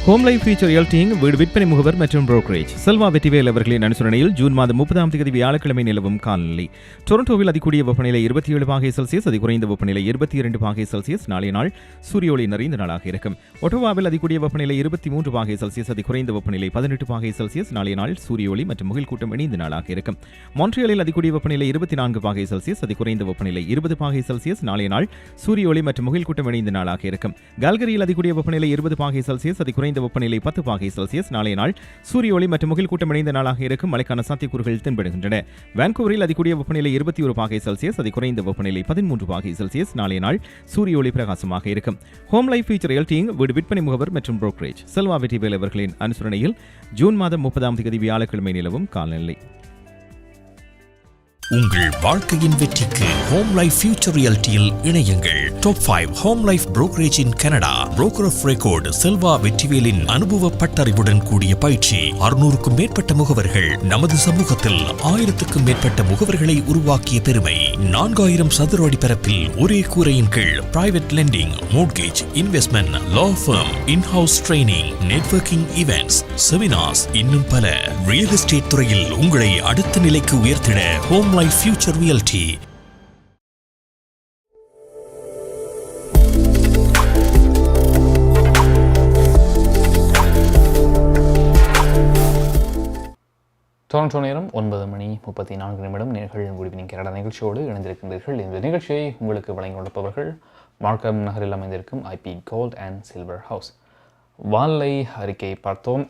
ஹோம் லைஃப் ஃபியூச்சர் ரியல்டிங் வீடு விற்பனை முகவர் மற்றும் புரோக்கரேஜ் செல்வா வெற்றிவேல் அவர்களின் அனுசரணையில் ஜூன் மாதம் 30 வியாழக்கிழமை நிலவும் காலநிலை. டொரண்டோவில் அதிகூடிய வெப்பநிலை 27°C, அதிகுறைந்த வெப்பநிலை 22°C. நாளைய நாள் சூரிய ஒளி நிறைந்த நாளாக இருக்கும். ஒட்டோவாவில் அதிகூடிய வெப்பநிலை 23°C, அதிகுறைந்த வெப்பநிலை 18°C. நாளைய நாள் சூரிய ஒளி மற்றும் முகில் கூட்டம் இணைந்த நாளாக இருக்கும். மான்ட்ரியலில் அதிகூடிய வெப்பநிலை 24°C, அதிகுறைந்த வெப்பநிலை 20°C. நாளைய நாள் சூரிய ஒளி மற்றும் முகில் கூட்டம் இணைந்த நாளாக இருக்கும். கால்கரியில் அதிகூடிய வெப்பநிலை 20°C, அதிகுறைந்த வெப்பநிலை 10°C. நாளைய நாள் சூரிய ஒளி மற்றும் முகில் கூட்டம் இணைந்த நாளாக இருக்கும். மழைக்கான சாத்தியக்கூறுகள் தென்படுகின்றன. வான்கூவரில் அதிகூடிய வெப்பநிலை 21°C, அதிகுறைந்த வெப்பநிலை 13°C. நாளைய நாள் சூரிய ஒளி பிரகாசமாக இருக்கும். ஹோம் லைஃப் ஃபியூச்சர் ரியல்டிங் வீடு விற்பனை முகவர் மற்றும் புரோக்கரேஜ் செல்வா வெற்றிவேல் அவர்களின் அனுசரணையில் ஜூன் மாதம் 30 வியாழக்கிழமை நிலவும் காலநிலை. உங்கள் வாழ்க்கையின் வெற்றிக்கு ஹோம் லைஃப் ஃபியூச்சர் ரியல்டியில் இணையுங்கள். Top 5 home life brokerage in Canada. Broker of record Selva வெற்றிவேலின் அனுபவ பட்டறிவுடன் கூடிய பயிற்சி. 600க்கும் மேற்பட்ட முகவர்கள். நமது சமூகத்தில் 1000க்கும் மேற்பட்ட முகவர்களை உருவாக்கிய பெருமை. 4000 சதுர அடி பரப்பில் ஒரே கூரையின் கீழ் private lending, mortgage, investment, law firm, in house training, networking events, seminars, இன்னும் பல. ரியல் எஸ்டேட் துறையில் உங்களை அடுத்த நிலைக்கு உயர்த்திட home life future realty. Toronto நேரம் 9:34 நேர்கள் குட் ஈவினிங் கனடா நிகழ்ச்சியோடு இணைந்திருக்கின்றீர்கள். இந்த நிகழ்ச்சியை உங்களுக்கு வழங்கி கொண்டிருப்பவர்கள் மார்க்கம் நகரில் அமைந்திருக்கும் IP gold and silver house. வானிலை அறிக்கை பார்த்தோம்.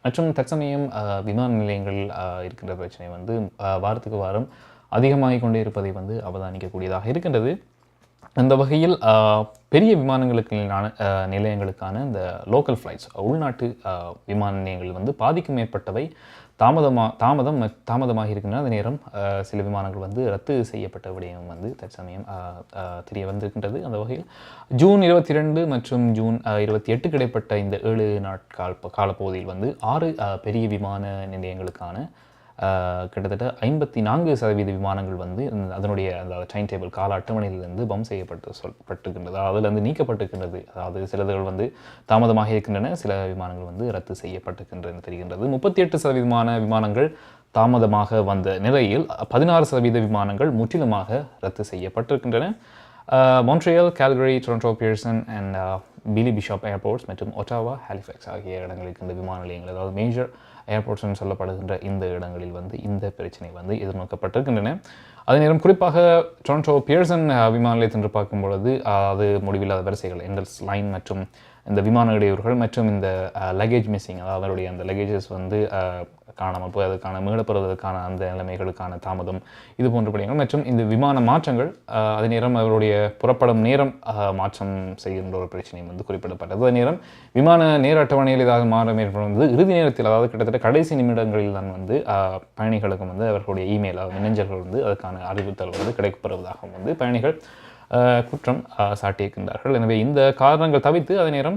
மற்றும் தற்சமயம் விமான நிலையங்கள் இருக்கின்ற பிரச்சனை வந்து வாரத்துக்கு வாரம் அதிகமாகிக் கொண்டே இருப்பதை வந்து அவதானிக்கக்கூடியதாக இருக்கின்றது. அந்த வகையில் பெரிய விமானங்களுக்கான நிலையங்களுக்கான இந்த லோக்கல் ஃப்ளைட்ஸ், உள்நாட்டு விமான நிலையங்கள் வந்து பாதிக்கும் மேற்பட்டவை தாமதமாக இருக்கின்றன. அந்த நேரம் சில விமானங்கள் வந்து ரத்து செய்யப்பட்ட விடயம் வந்து தற்சமயம் தெரிய வந்திருக்கின்றது. அந்த வகையில் ஜூன் 22 மற்றும் ஜூன் 28 கிடைப்பட்ட இந்த 7 நாட்கள் காலப்பகுதியில் வந்து 6 பெரிய விமான நிலையங்களுக்கான கிட்டத்தட்ட 54% விமானங்கள் வந்து அதனுடைய அந்த டைம் டேபிள் கால அட்டவணையிலிருந்து பம்ப் செய்யப்பட்டிருக்கின்றது, அதிலிருந்து நீக்கப்பட்டிருக்கின்றது. அதாவது சிலதுகள் வந்து தாமதமாக இருக்கின்றன, சில விமானங்கள் வந்து ரத்து செய்யப்பட்டிருக்கின்றன தெரிகின்றது. 38% விமானங்கள் தாமதமாக வந்த நிலையில் 16% விமானங்கள் முற்றிலுமாக ரத்து செய்யப்பட்டிருக்கின்றன. Montreal, Calgary, Toronto, Pearson and Billy Bishop airports மற்றும் ஒட்டாவா, ஹாலிஃபேக்ஸ் ஆகிய இடங்களுக்கு இந்த விமான நிலையங்கள், அதாவது மேஜர் ஏர்போர்ட்ஸ்னு சொல்லப்படுகின்ற இந்த இடங்களில் வந்து இந்த பிரச்சனை வந்து எதிர்நோக்கப்பட்டிருக்கின்றன. அதே நேரம் குறிப்பாக டொரண்டோ பியர்சன் விமான நிலையத்தில் பார்க்கும் பொழுது அது முடிவில்லாத வரிசைகள், எண்டல்ஸ் லைன் மற்றும் இந்த விமான இடையூறுகள் மற்றும் இந்த லக்கேஜ் மிஸ்ஸிங், அதாவது அவருடைய அந்த லக்கேஜஸ் வந்து காணாமல் போய் அதுக்கான மீளப்படுவதற்கான அந்த நிலைமைகளுக்கான தாமதம், இது போன்ற விடயங்கள் மற்றும் இந்த விமான மாற்றங்கள், அதே நேரம் அவருடைய புறப்படும் நேரம் மாற்றம் செய்கின்ற ஒரு பிரச்சனையும் வந்து குறிப்பிடப்பட்டது. அதே நேரம் விமான நேர அட்டவணையில் ஏதாவது மாற்றம் ஏற்படுவது இறுதி நேரத்தில், அதாவது கிட்டத்தட்ட கடைசி நிமிடங்களில் தான் வந்து பயணிகளுக்கும் வந்து அவர்களுடைய இமெயில் மின்னஞ்சல்கள் வந்து அதுக்கான அறிவித்தல் வந்து கிடைக்கப்பெறுவதாக வந்து பயணிகள் குற்றம் சாட்டியிருக்கின்றார்கள். எனவே இந்த காரணங்கள் தவிர்த்து அதே நேரம்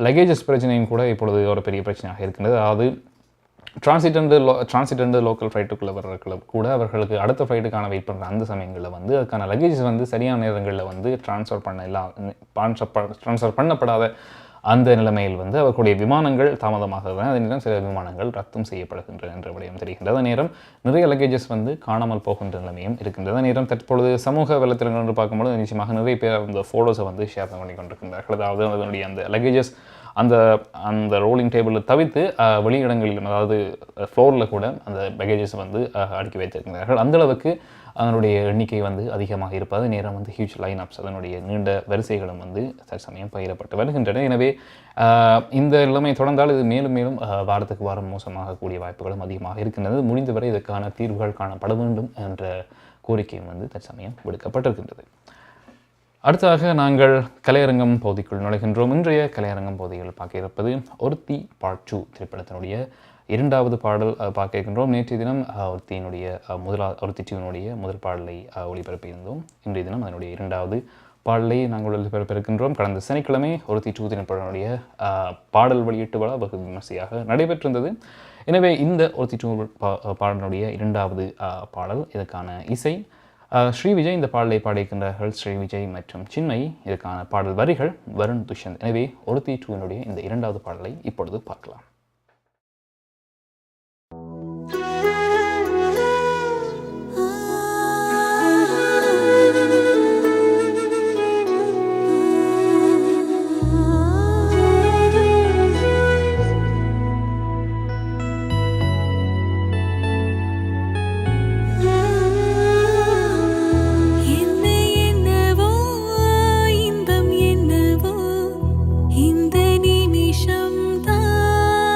லக்கேஜஸ் பிரச்சனையும் கூட இப்பொழுது ஒரு பெரிய பிரச்சனையாக இருக்கின்றது. அதாவது டிரான்சிட் அண்டு லோக்கல் ஃப்ளைட்டுக்குள்ளே வர்றவர்கள் கூட அவர்களுக்கு அடுத்த ஃப்ளைட்டுக்கான வெயிட் பண்ணுற அந்த சமயங்களில் வந்து அதுக்கான லக்கேஜஸ் வந்து சரியான நேரங்களில் வந்து ட்ரான்ஸ்ஃபர் பண்ணப்படாத அந்த நிலைமையில் வந்து அவர்களுடைய விமானங்கள் தாமதமாக அதே நேரம் சில விமானங்கள் ரத்தும் செய்யப்படுகின்றன என்ற விடயம் தெரிகின்றது. அதே நேரம் நிறைய லக்கேஜஸ் வந்து காணாமல் போகின்ற நிலைமையும் இருக்கின்றது. அதே நேரம் தற்பொழுது சமூக வலைத்தளங்கள் என்று பார்க்கும்போது நிச்சயமாக நிறைய பேர் அந்த ஃபோட்டோஸை வந்து ஷேர் பண்ணி கொண்டிருக்கின்றார்கள். அதாவது அதனுடைய அந்த லக்கேஜஸ் அந்த ரோலிங் டேபிளில் தவிர்த்து வெளியிடங்களிலும், அதாவது ஃப்ளோரில் கூட அந்த பேகேஜஸ் வந்து அடுக்கி வைத்திருக்கிறார்கள். அந்தளவுக்கு அதனுடைய எண்ணிக்கை வந்து அதிகமாக இருப்பது, நேரம் வந்து ஹியூஜ் லைன் அப்ஸ், அதனுடைய நீண்ட வரிசைகளும் வந்து தற்சமயம் பகிரப்பட்டு வருகின்றன. எனவே இந்த நிலைமை தொடர்ந்தால் இது மேலும் மேலும் வாரத்துக்கு வாரம் மோசமாகக்கூடிய வாய்ப்புகளும் அதிகமாக இருக்கின்றது. முடிந்தவரை இதற்கான தீர்வுகள் காணப்பட வேண்டும் என்ற கோரிக்கையும் வந்து தற்சமயம் விடுக்கப்பட்டிருக்கின்றது. அடுத்ததாக நாங்கள் கலையரங்கம் பகுதிக்குள் நுழைகின்றோம். இன்றைய கலையரங்கம் பகுதியில் பார்க்க இருப்பது ஒருத்தி பார்ட் 2 திரைப்படத்தினுடைய 2வது பாடல் பார்க்க இருக்கின்றோம். நேற்றைய தினம் ஒருத்தி டியூனுடைய முதல் பாடலை ஒளிபரப்பியிருந்தோம். இன்றைய தினம் அதனுடைய 2வது பாடலை நாங்கள் ஒளிபரப்பியிருக்கின்றோம். கடந்த சனிக்கிழமை ஒருத்தி 2 திரைப்படத்தினுடைய பாடல் வெளியீட்டு விழா வெகு விமர்சையாக நடைபெற்றிருந்தது. எனவே இந்த ஒருத்தி 2 பாடலுடைய 2வது பாடல், இதற்கான இசை ஸ்ரீ விஜய். இந்த பாடலை பாடியிருக்கின்றார்கள் ஸ்ரீ விஜய் மற்றும் சின்மயி. இதற்கான பாடல் வரிகள் வருண் துஷந்த். எனவே ஒருத்தி 2 இந்த 2வது பாடலை இப்பொழுது பார்க்கலாம். இந்த நிமிஷம் தான்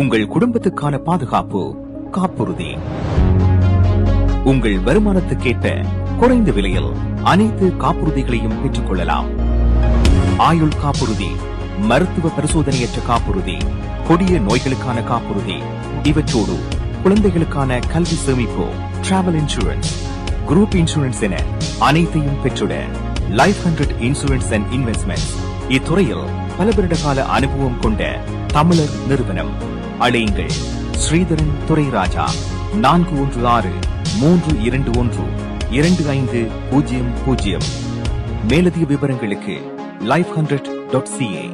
உங்கள் குடும்பத்துக்கான பாதுகாப்பு காப்புறுதி. உங்கள் வருமானத்துக்கேற்ப குறைந்த விலையில் அனைத்து காப்புறுதிகளையும் பெற்றுக் கொள்ளலாம். ஆயுள் காப்புறுதி, மருத்துவ பரிசோதனையற்ற காப்புறுதி, கொடிய நோய்களுக்கான காப்புறுதி, இவற்றோடு குழந்தைகளுக்கான கல்வி சேமிப்பு, டிராவல் இன்சூரன்ஸ், குரூப் இன்சூரன்ஸ் என அனைத்தையும் பெற்றுட லைஃப் 100 இன்சூரன்ஸ் அண்ட் இன்வெஸ்ட்மெண்ட் இத்துறையில் பல வருட கால அனுபவம் கொண்ட தமிழர் நிறுவனம். அழையுங்கள் ஸ்ரீதரன் துரைராஜா 416-321-2500. மேலதிக விவரங்களுக்கு life100.ca.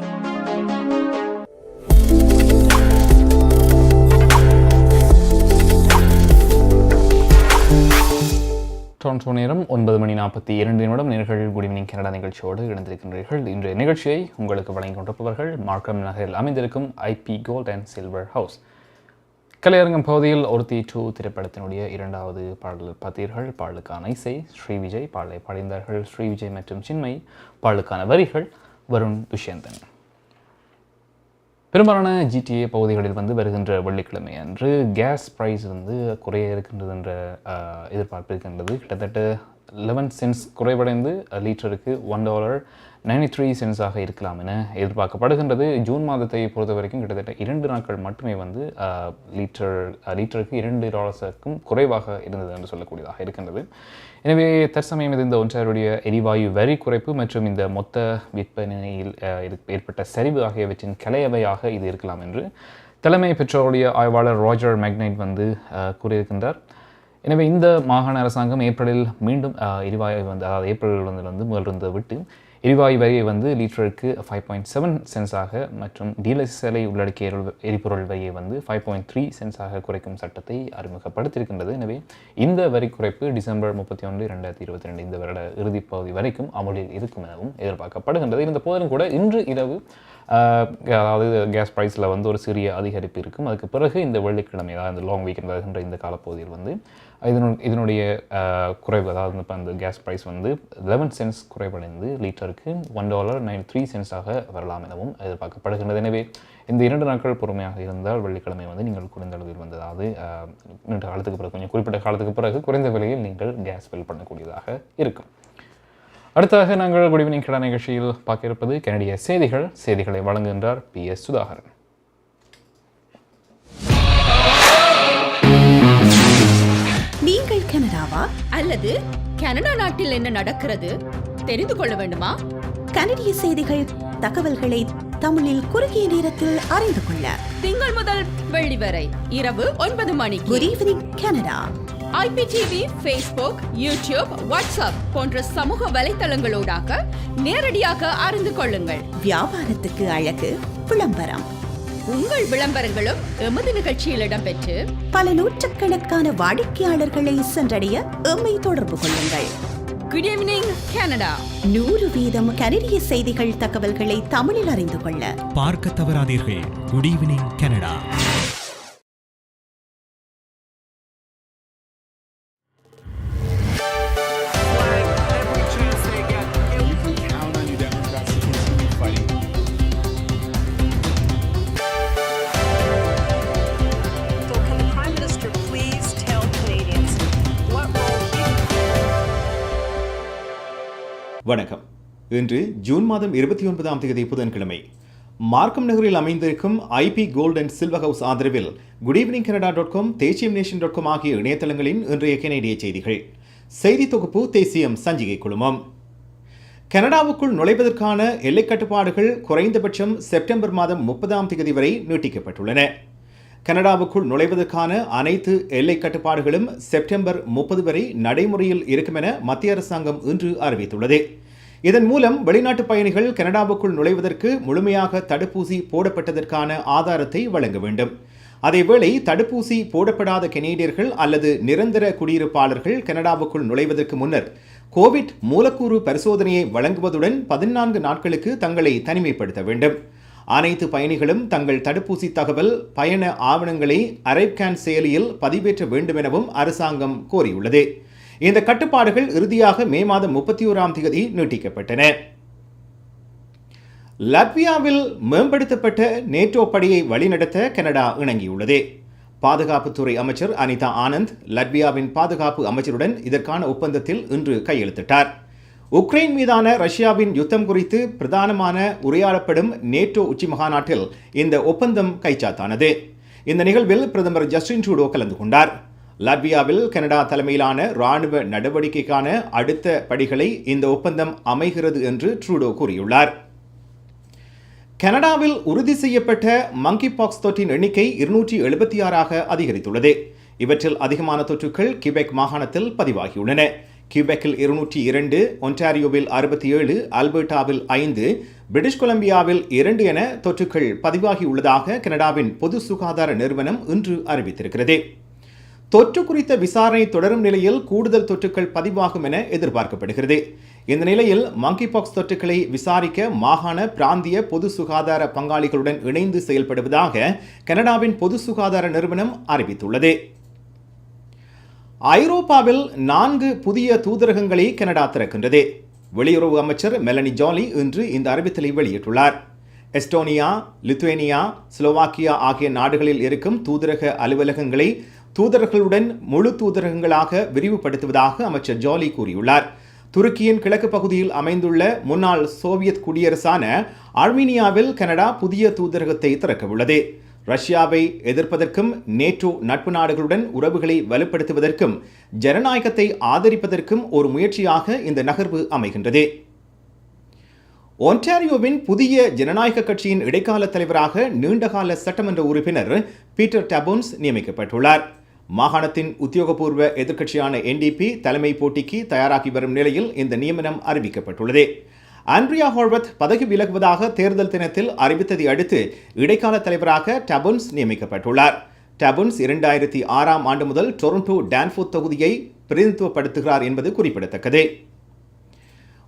டொரண்டோ நேரம் 9:42 நேர்கள் குட் ஈவினிங் கனடா நிகழ்ச்சியோடு இணைந்திருக்கின்றீர்கள். இன்றைய நிகழ்ச்சியை உங்களுக்கு வழங்கிக் கொண்டிருப்பவர்கள் மார்க்கம் நகரில் அமைந்திருக்கும் IP gold and silver house. கலையரங்கம் பகுதியில் ஒருத்தி 2 திரைப்படத்தினுடைய 2வது பாடல் பார்த்தீர்கள். பாடலுக்கான இசை ஸ்ரீ விஜய், பாடலை பாடிந்தார்கள் ஸ்ரீ விஜய் மற்றும் சின்மை. பாடலுக்கான வரிகள் வருண் துஷ்யந்தன். பெரும்பாலான GTA பகுதிகளில் வருகின்ற வெள்ளிக்கிழமை அன்று கேஸ் ப்ரைஸ் குறைய இருக்கின்றது என்ற எதிர்பார்ப்பு இருக்கின்றது. கிட்டத்தட்ட 11 சென்ட்ஸ் குறைவடைந்து லிட்டருக்கு $1.93 இருக்கலாம் என எதிர்பார்க்கப்படுகின்றது. ஜூன் மாதத்தை பொறுத்த வரைக்கும் கிட்டத்தட்ட 2 நாட்கள் மட்டுமே லிட்டருக்கு $2 குறைவாக இருந்தது என்று சொல்லக்கூடியதாக இருக்கின்றது. எனவே தற்சமயம் இந்த ஒன்றாருடைய எரிவாயு வரி குறைப்பு மற்றும் இந்த மொத்த விற்பனையில் ஏற்பட்ட சரிவு ஆகியவற்றின் கலையவையாக இது இருக்கலாம் என்று தலைமை பெற்றோருடைய ஆய்வாளர் ரோஜர் மேக்னைட் கூறியிருக்கின்றார். எனவே இந்த மாகாண அரசாங்கம் ஏப்ரலில் மீண்டும் எரிவாயு அதாவது ஏப்ரல் முதலிருந்து விட்டு எரிவாயு வரியை லிட்டருக்கு 5.7 சென்ட்ஸாக மற்றும் டீசலை உள்ளடக்கிய எரிபொருள் வரியை 5.3 சென்ட்ஸாக குறைக்கும் சட்டத்தை அறிமுகப்படுத்தியிருக்கின்றது. எனவே இந்த வரி குறைப்பு டிசம்பர் 31, 2022 இந்த வருட இறுதிப் பகுதி வரைக்கும் அமலில் இருக்கும் எனவும் எதிர்பார்க்கப்படுகின்றது. இருந்த போதிலும் கூட இன்று இரவு அதாவது கேஸ் ப்ரைஸில் ஒரு சிறிய அதிகரிப்பு இருக்கும். அதுக்கு பிறகு இந்த வெள்ளிக்கிழமை அதாவது லாங் வீக்கெண்ட் வருகின்ற இந்த காலப்பகுதியில் இதனுடைய குறைவு அதாவது அந்த கேஸ் ப்ரைஸ் 11 சென்ட்ஸ் குறைவடைந்து லிட்டருக்கு $1.93 வரலாம் எனவும் எதிர்பார்க்கப்படுகின்றது. எனவே இந்த 2 நாட்கள் பொறுமையாக இருந்தால் வெள்ளிக்கிழமை நீங்கள் குறைந்த அளவில் அதாவது நீண்ட காலத்துக்கு பிறகு கொஞ்சம் குறிப்பிட்ட காலத்துக்கு பிறகு குறைந்த விலையில் நீங்கள் கேஸ் பில் பண்ணக்கூடியதாக இருக்கும். அடுத்ததாக நாங்கள் குட் ஈவினிங் கனடா நிகழ்ச்சியில் பார்க்க இருப்பது கனடிய செய்திகளை வழங்குகின்றார் PS சுதாகரன். நீங்கள் கனடாவா அல்லது கனடா நாட்டில் என்ன நடக்கிறது தெரிந்து கொள்ள வேண்டுமா? கனடிய செய்திகள், தகவல்களை தமிழில் குறுகிய நேரத்தில் அறிந்து கொள்ள திங்கள் முதல் வெள்ளி வரை இரவு 9 மணிக்கு good evening Canada IPTV, Facebook, YouTube, WhatsApp போன்ற சமூக வலைத்தளங்களோடாக நேரடியாக அறிந்து கொள்ளுங்கள். வியாபாரத்துக்கு அழகு விளம்பரம். உங்கள் விளம்பரங்களும் எமது நிகழ்ச்சியில் இடம்பெற்று பல நூற்றுக்கணக்கான வாடிக்கையாளர்களை சென்றடைய எம்மை தொடர்பு கொள்ளுங்கள். குட் ஈவினிங் கனடா 100% கனடிய செய்திகள், தகவல்களை தமிழில் அறிந்து கொள்ள பார்க்க தவறாதீர்கள். Good evening Canada. வணக்கம். இன்று ஜூன் மாதம் 29ஆம் தேதி புதன்கிழமை. மார்க்கம் நகரில் அமைந்திருக்கும் IP gold and silver house ஆதரவில் குட் ஈவினிங் கனடா.com, தேசியம்நேஷன்.com ஆகிய இணையதளங்களின் இன்றைய கனடிய செய்திகள். செய்தி தொகுப்பு தேசியம் சஞ்சிகை குழுமம். கனடாவுக்குள் நுழைவதற்கான எல்லை கட்டுப்பாடுகள் குறைந்தபட்சம் செப்டம்பர் மாதம் 30ஆம் தேதி வரை நீட்டிக்கப்பட்டுள்ளன. கனடாவுக்குள் நுழைவதற்கான அனைத்து எல்லை கட்டுப்பாடுகளும் செப்டம்பர் 30 வரை நடைமுறையில் இருக்கும் என மத்திய அரசாங்கம் இன்று அறிவித்துள்ளது. இதன் மூலம் வெளிநாட்டு பயணிகள் கனடாவுக்குள் நுழைவதற்கு முழுமையாக தடுப்பூசி போடப்பட்டதற்கான ஆதாரத்தை வழங்க வேண்டும். அதேவேளை தடுப்பூசி போடப்படாத கனேடியர்கள் அல்லது நிரந்தர குடியிருப்பாளர்கள் கனடாவுக்குள் நுழைவதற்கு முன்னர் கோவிட் மூலக்கூறு பரிசோதனையை வழங்குவதுடன் 14 நாட்களுக்கு தங்களை தனிமைப்படுத்த வேண்டும். அனைத்து பயணிகளும் தங்கள் தடுப்பூசி தகவல், பயண ஆவணங்களை அரைவ்கேன் செயலியில் பதிவேற்ற வேண்டும் எனவும் அரசாங்கம் கோரியுள்ளது. இந்த கட்டுப்பாடுகள் இறுதியாக மே மாதம் 31ஆம் தேதி நீட்டிக்கப்பட்டன. லட்வியாவில் மேம்படுத்தப்பட்ட நேட்டோ படையை வழிநடத்த கனடா இணங்கியுள்ளது. பாதுகாப்புத்துறை அமைச்சர் அனிதா ஆனந்த் லட்வியாவின் பாதுகாப்பு அமைச்சருடன் இதற்கான ஒப்பந்தத்தில் இன்று கையெழுத்திட்டார். உக்ரைன் மீதான ரஷ்யாவின் யுத்தம் குறித்து பிரதானமான உரையாடப்படும் நேட்டோ உச்சி மகாநாட்டில் இந்த ஒப்பந்தம் கைச்சாத்தானது. இந்த நிகழ்வில் பிரதமர் ஜஸ்டின் ட்ரூடோ கலந்து கொண்டார். லாட்வியாவில் கனடா தலைமையிலான இராணுவ நடவடிக்கைக்கான அடுத்த படிகளை இந்த ஒப்பந்தம் அமைகிறது என்று ட்ரூடோ கூறியுள்ளார். கனடாவில் உறுதி செய்யப்பட்ட மங்கி பாக்ஸ் தொற்றின் எண்ணிக்கை 276 அதிகரித்துள்ளது. இவற்றில் அதிகமான தொற்றுக்கள் கியூபெக் மாகாணத்தில் பதிவாகியுள்ளன. கியூபெக்கில் 202, ஒன்டாரியோவில் 67, அல்பர்டாவில் 5, பிரிட்டிஷ் கொலம்பியாவில் 2 என தொற்றுக்கள் பதிவாகியுள்ளதாக கனடாவின் பொது சுகாதார நிறுவனம் இன்று அறிவித்திருக்கிறது. தொற்று குறித்த விசாரணை தொடரும் நிலையில் கூடுதல் தொற்றுக்கள் பதிவாகும் என எதிர்பார்க்கப்படுகிறது. இந்த நிலையில் மங்கி பாக்ஸ் தொற்றுக்களை விசாரிக்க மாகாண பிராந்திய பொது சுகாதார பங்காளிகளுடன் இணைந்து செயல்படுவதாக கனடாவின் பொது சுகாதார நிறுவனம் அறிவித்துள்ளது. ஐரோப்பாவில் 4 புதிய தூதரகங்களை கனடா திறக்கின்றது. வெளியுறவு அமைச்சர் மெலனி ஜாலி இன்று இந்த அறிவித்தலை வெளியிட்டுள்ளார். எஸ்டோனியா, லித்துவேனியா, ஸ்லோவாக்கியா ஆகிய நாடுகளில் இருக்கும் தூதரக அலுவலகங்களை தூதர்களுடன் முழு தூதரகங்களாக விரிவுபடுத்துவதாக அமைச்சர் ஜாலி கூறியுள்ளார். துருக்கியின் கிழக்கு பகுதியில் அமைந்துள்ள முன்னாள் சோவியத் குடியரசான ஆர்மீனியாவில் கனடா புதிய தூதரகத்தை திறக்கவுள்ளது. ரஷ்யாவை எதிர்ப்பதற்கும் நேட்டோ நட்பு நாடுகளுடன் உறவுகளை வலுப்படுத்துவதற்கும் ஜனநாயகத்தை ஆதரிப்பதற்கும் ஒரு முயற்சியாக இந்த நகர்வு அமைகின்றது. ஒன்டாரியோவின் புதிய ஜனநாயக கட்சியின் இடைக்கால தலைவராக நீண்டகால சட்டமன்ற உறுப்பினர் பீட்டர் டபோன்ஸ் நியமிக்கப்பட்டுள்ளார். மாகாணத்தின் உத்தியோகபூர்வ எதிர்க்கட்சியான NDP தலைமை போட்டிக்கு தயாராகி வரும் நிலையில் இந்த நியமனம் அறிவிக்கப்பட்டுள்ளது. ஆண்ட்ரியா ஹார்வத் பதவி விலகுவதாக தேர்தல் தினத்தில் அறிவித்ததை அடுத்து இடைக்கால தலைவராக டபோன்ஸ் நியமிக்கப்பட்டுள்ளார். டபோன்ஸ் 2006ஆம் ஆண்டு முதல் டொரண்டோ டான்ஃபோர்த் தொகுதியை பிரதிநிதித்துவப்படுத்துகிறார் என்பது குறிப்பிடத்தக்கது.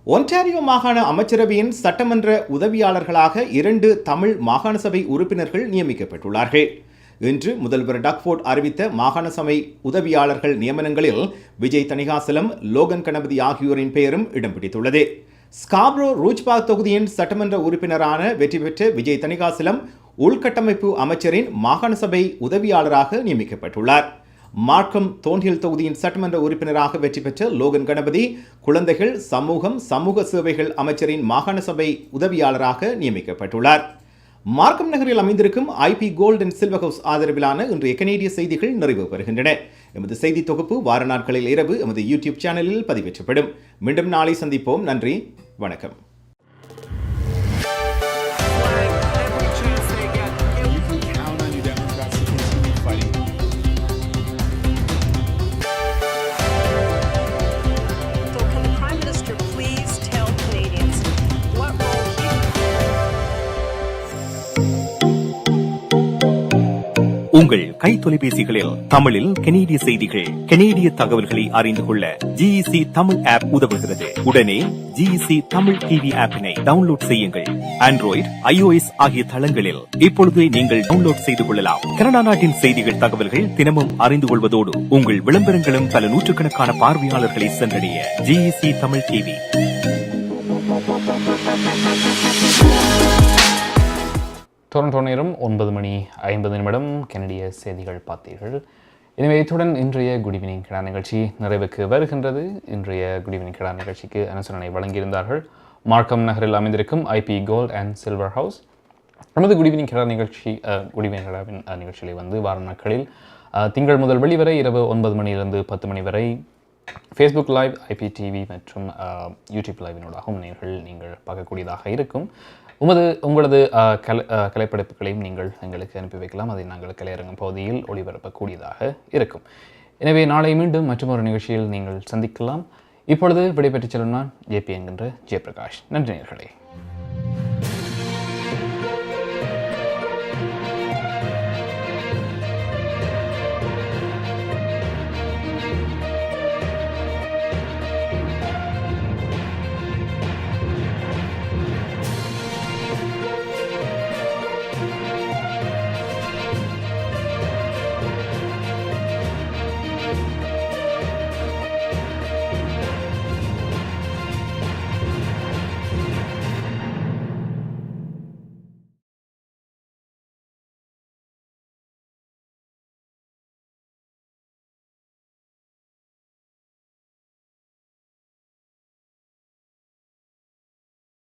ஒன்டாரியோ மாகாண அமைச்சரவையின் சட்டமன்ற உதவியாளர்களாக 2 தமிழ் மாகாண சபை உறுப்பினர்கள் நியமிக்கப்பட்டுள்ளார்கள். இன்று முதல்வர் டக்ஃபோர்ட் அறிவித்த மாகாண சபை உதவியாளர்கள் நியமனங்களில் விஜய் தணிகாசலம், லோகன் கணபதி ஆகியோரின் பெயரும் இடம் பிடித்துள்ளது. ஸ்காப்ரோ ரூஜ்பாக் தொகுதியின் சட்டமன்ற உறுப்பினரான வெற்றி பெற்ற விஜய் தணிகாசலம் உள்கட்டமைப்பு அமைச்சரின் மாகாண சபை உதவியாளராக நியமிக்கப்பட்டுள்ளார். மார்க்கம் தோன்றியல் தொகுதியின் சட்டமன்ற உறுப்பினராக வெற்றி பெற்ற லோகன் கணபதி குழந்தைகள் சமூகம் சமூக சேவைகள் அமைச்சரின் மாகாண சபை உதவியாளராக நியமிக்கப்பட்டுள்ளார். மார்க்கம் நகரில் அமைந்திருக்கும் IP gold and silver house ஆதரவிலான இன்றைய கனேடிய செய்திகள் நிறைவு பெறுகின்றன. எமது செய்தி தொகுப்பு வார நாட்களில் இரவு எமது யூடியூப் சேனலில் பதிவேற்றப்படும். மீண்டும் நாளை சந்திப்போம். நன்றி, வணக்கம். உங்கள் கை தொலைபேசிகளில் தமிழில் கனேடிய செய்திகள், கனேடிய தகவல்களை அறிந்து கொள்ள GEC தமிழ் ஆப் உதவுகிறது. உடனே GEC தமிழ் TV ஆப்பினை டவுன்லோட் செய்யுங்கள். ஆண்ட்ராய்டு, iOS ஆகிய தளங்களில் இப்பொழுதே நீங்கள் டவுன்லோட் செய்து கொள்ளலாம். கனடா நாட்டின் செய்திகள், தகவல்கள் தினமும் அறிந்து கொள்வதோடு உங்கள் விளம்பரங்களும் பல நூற்றுக்கணக்கான பார்வையாளர்களை சென்றடைய GEC தமிழ் TV. டொரண்டோ நேரம் 9:50 கனடிய செய்திகள் பார்த்தீர்கள். எனவே இத்துடன் இன்றைய குட் ஈவினிங் கிடா நிகழ்ச்சி நிறைவுக்கு வருகின்றது. இன்றைய குட் ஈவினிங் கிடா நிகழ்ச்சிக்கு அனுசரணை வழங்கியிருந்தார்கள் மார்க்கம் நகரில் அமைந்திருக்கும் IP gold and silver house. நமது குட் ஈவினிங் கிடா நிகழ்ச்சி குட் ஈவினிங் கிடாவின் நிகழ்ச்சியில் வந்து வார நாட்களில் திங்கள் முதல் வெள்ளி வரை இரவு 9 மணியிலிருந்து 10 மணி வரை ஃபேஸ்புக் லைவ், IPTV மற்றும் யூடியூப் லைவினூடாகவும் நீங்கள் பார்க்கக்கூடியதாக இருக்கும். உங்களது கலைப்படைப்புகளையும் நீங்கள் எங்களுக்கு அனுப்பி வைக்கலாம். அதை நாங்கள் கலையரங்கம் பகுதியில் ஒளிபரப்பக்கூடியதாக இருக்கும். எனவே நாளை மீண்டும் மற்றொரு நிகழ்ச்சியில் நீங்கள் சந்திக்கலாம். இப்பொழுது விடைபெற்றுச் செல்லும் நான் JP என்கின்ற ஜெயபிரகாஷ். நன்றி நேயர்களே.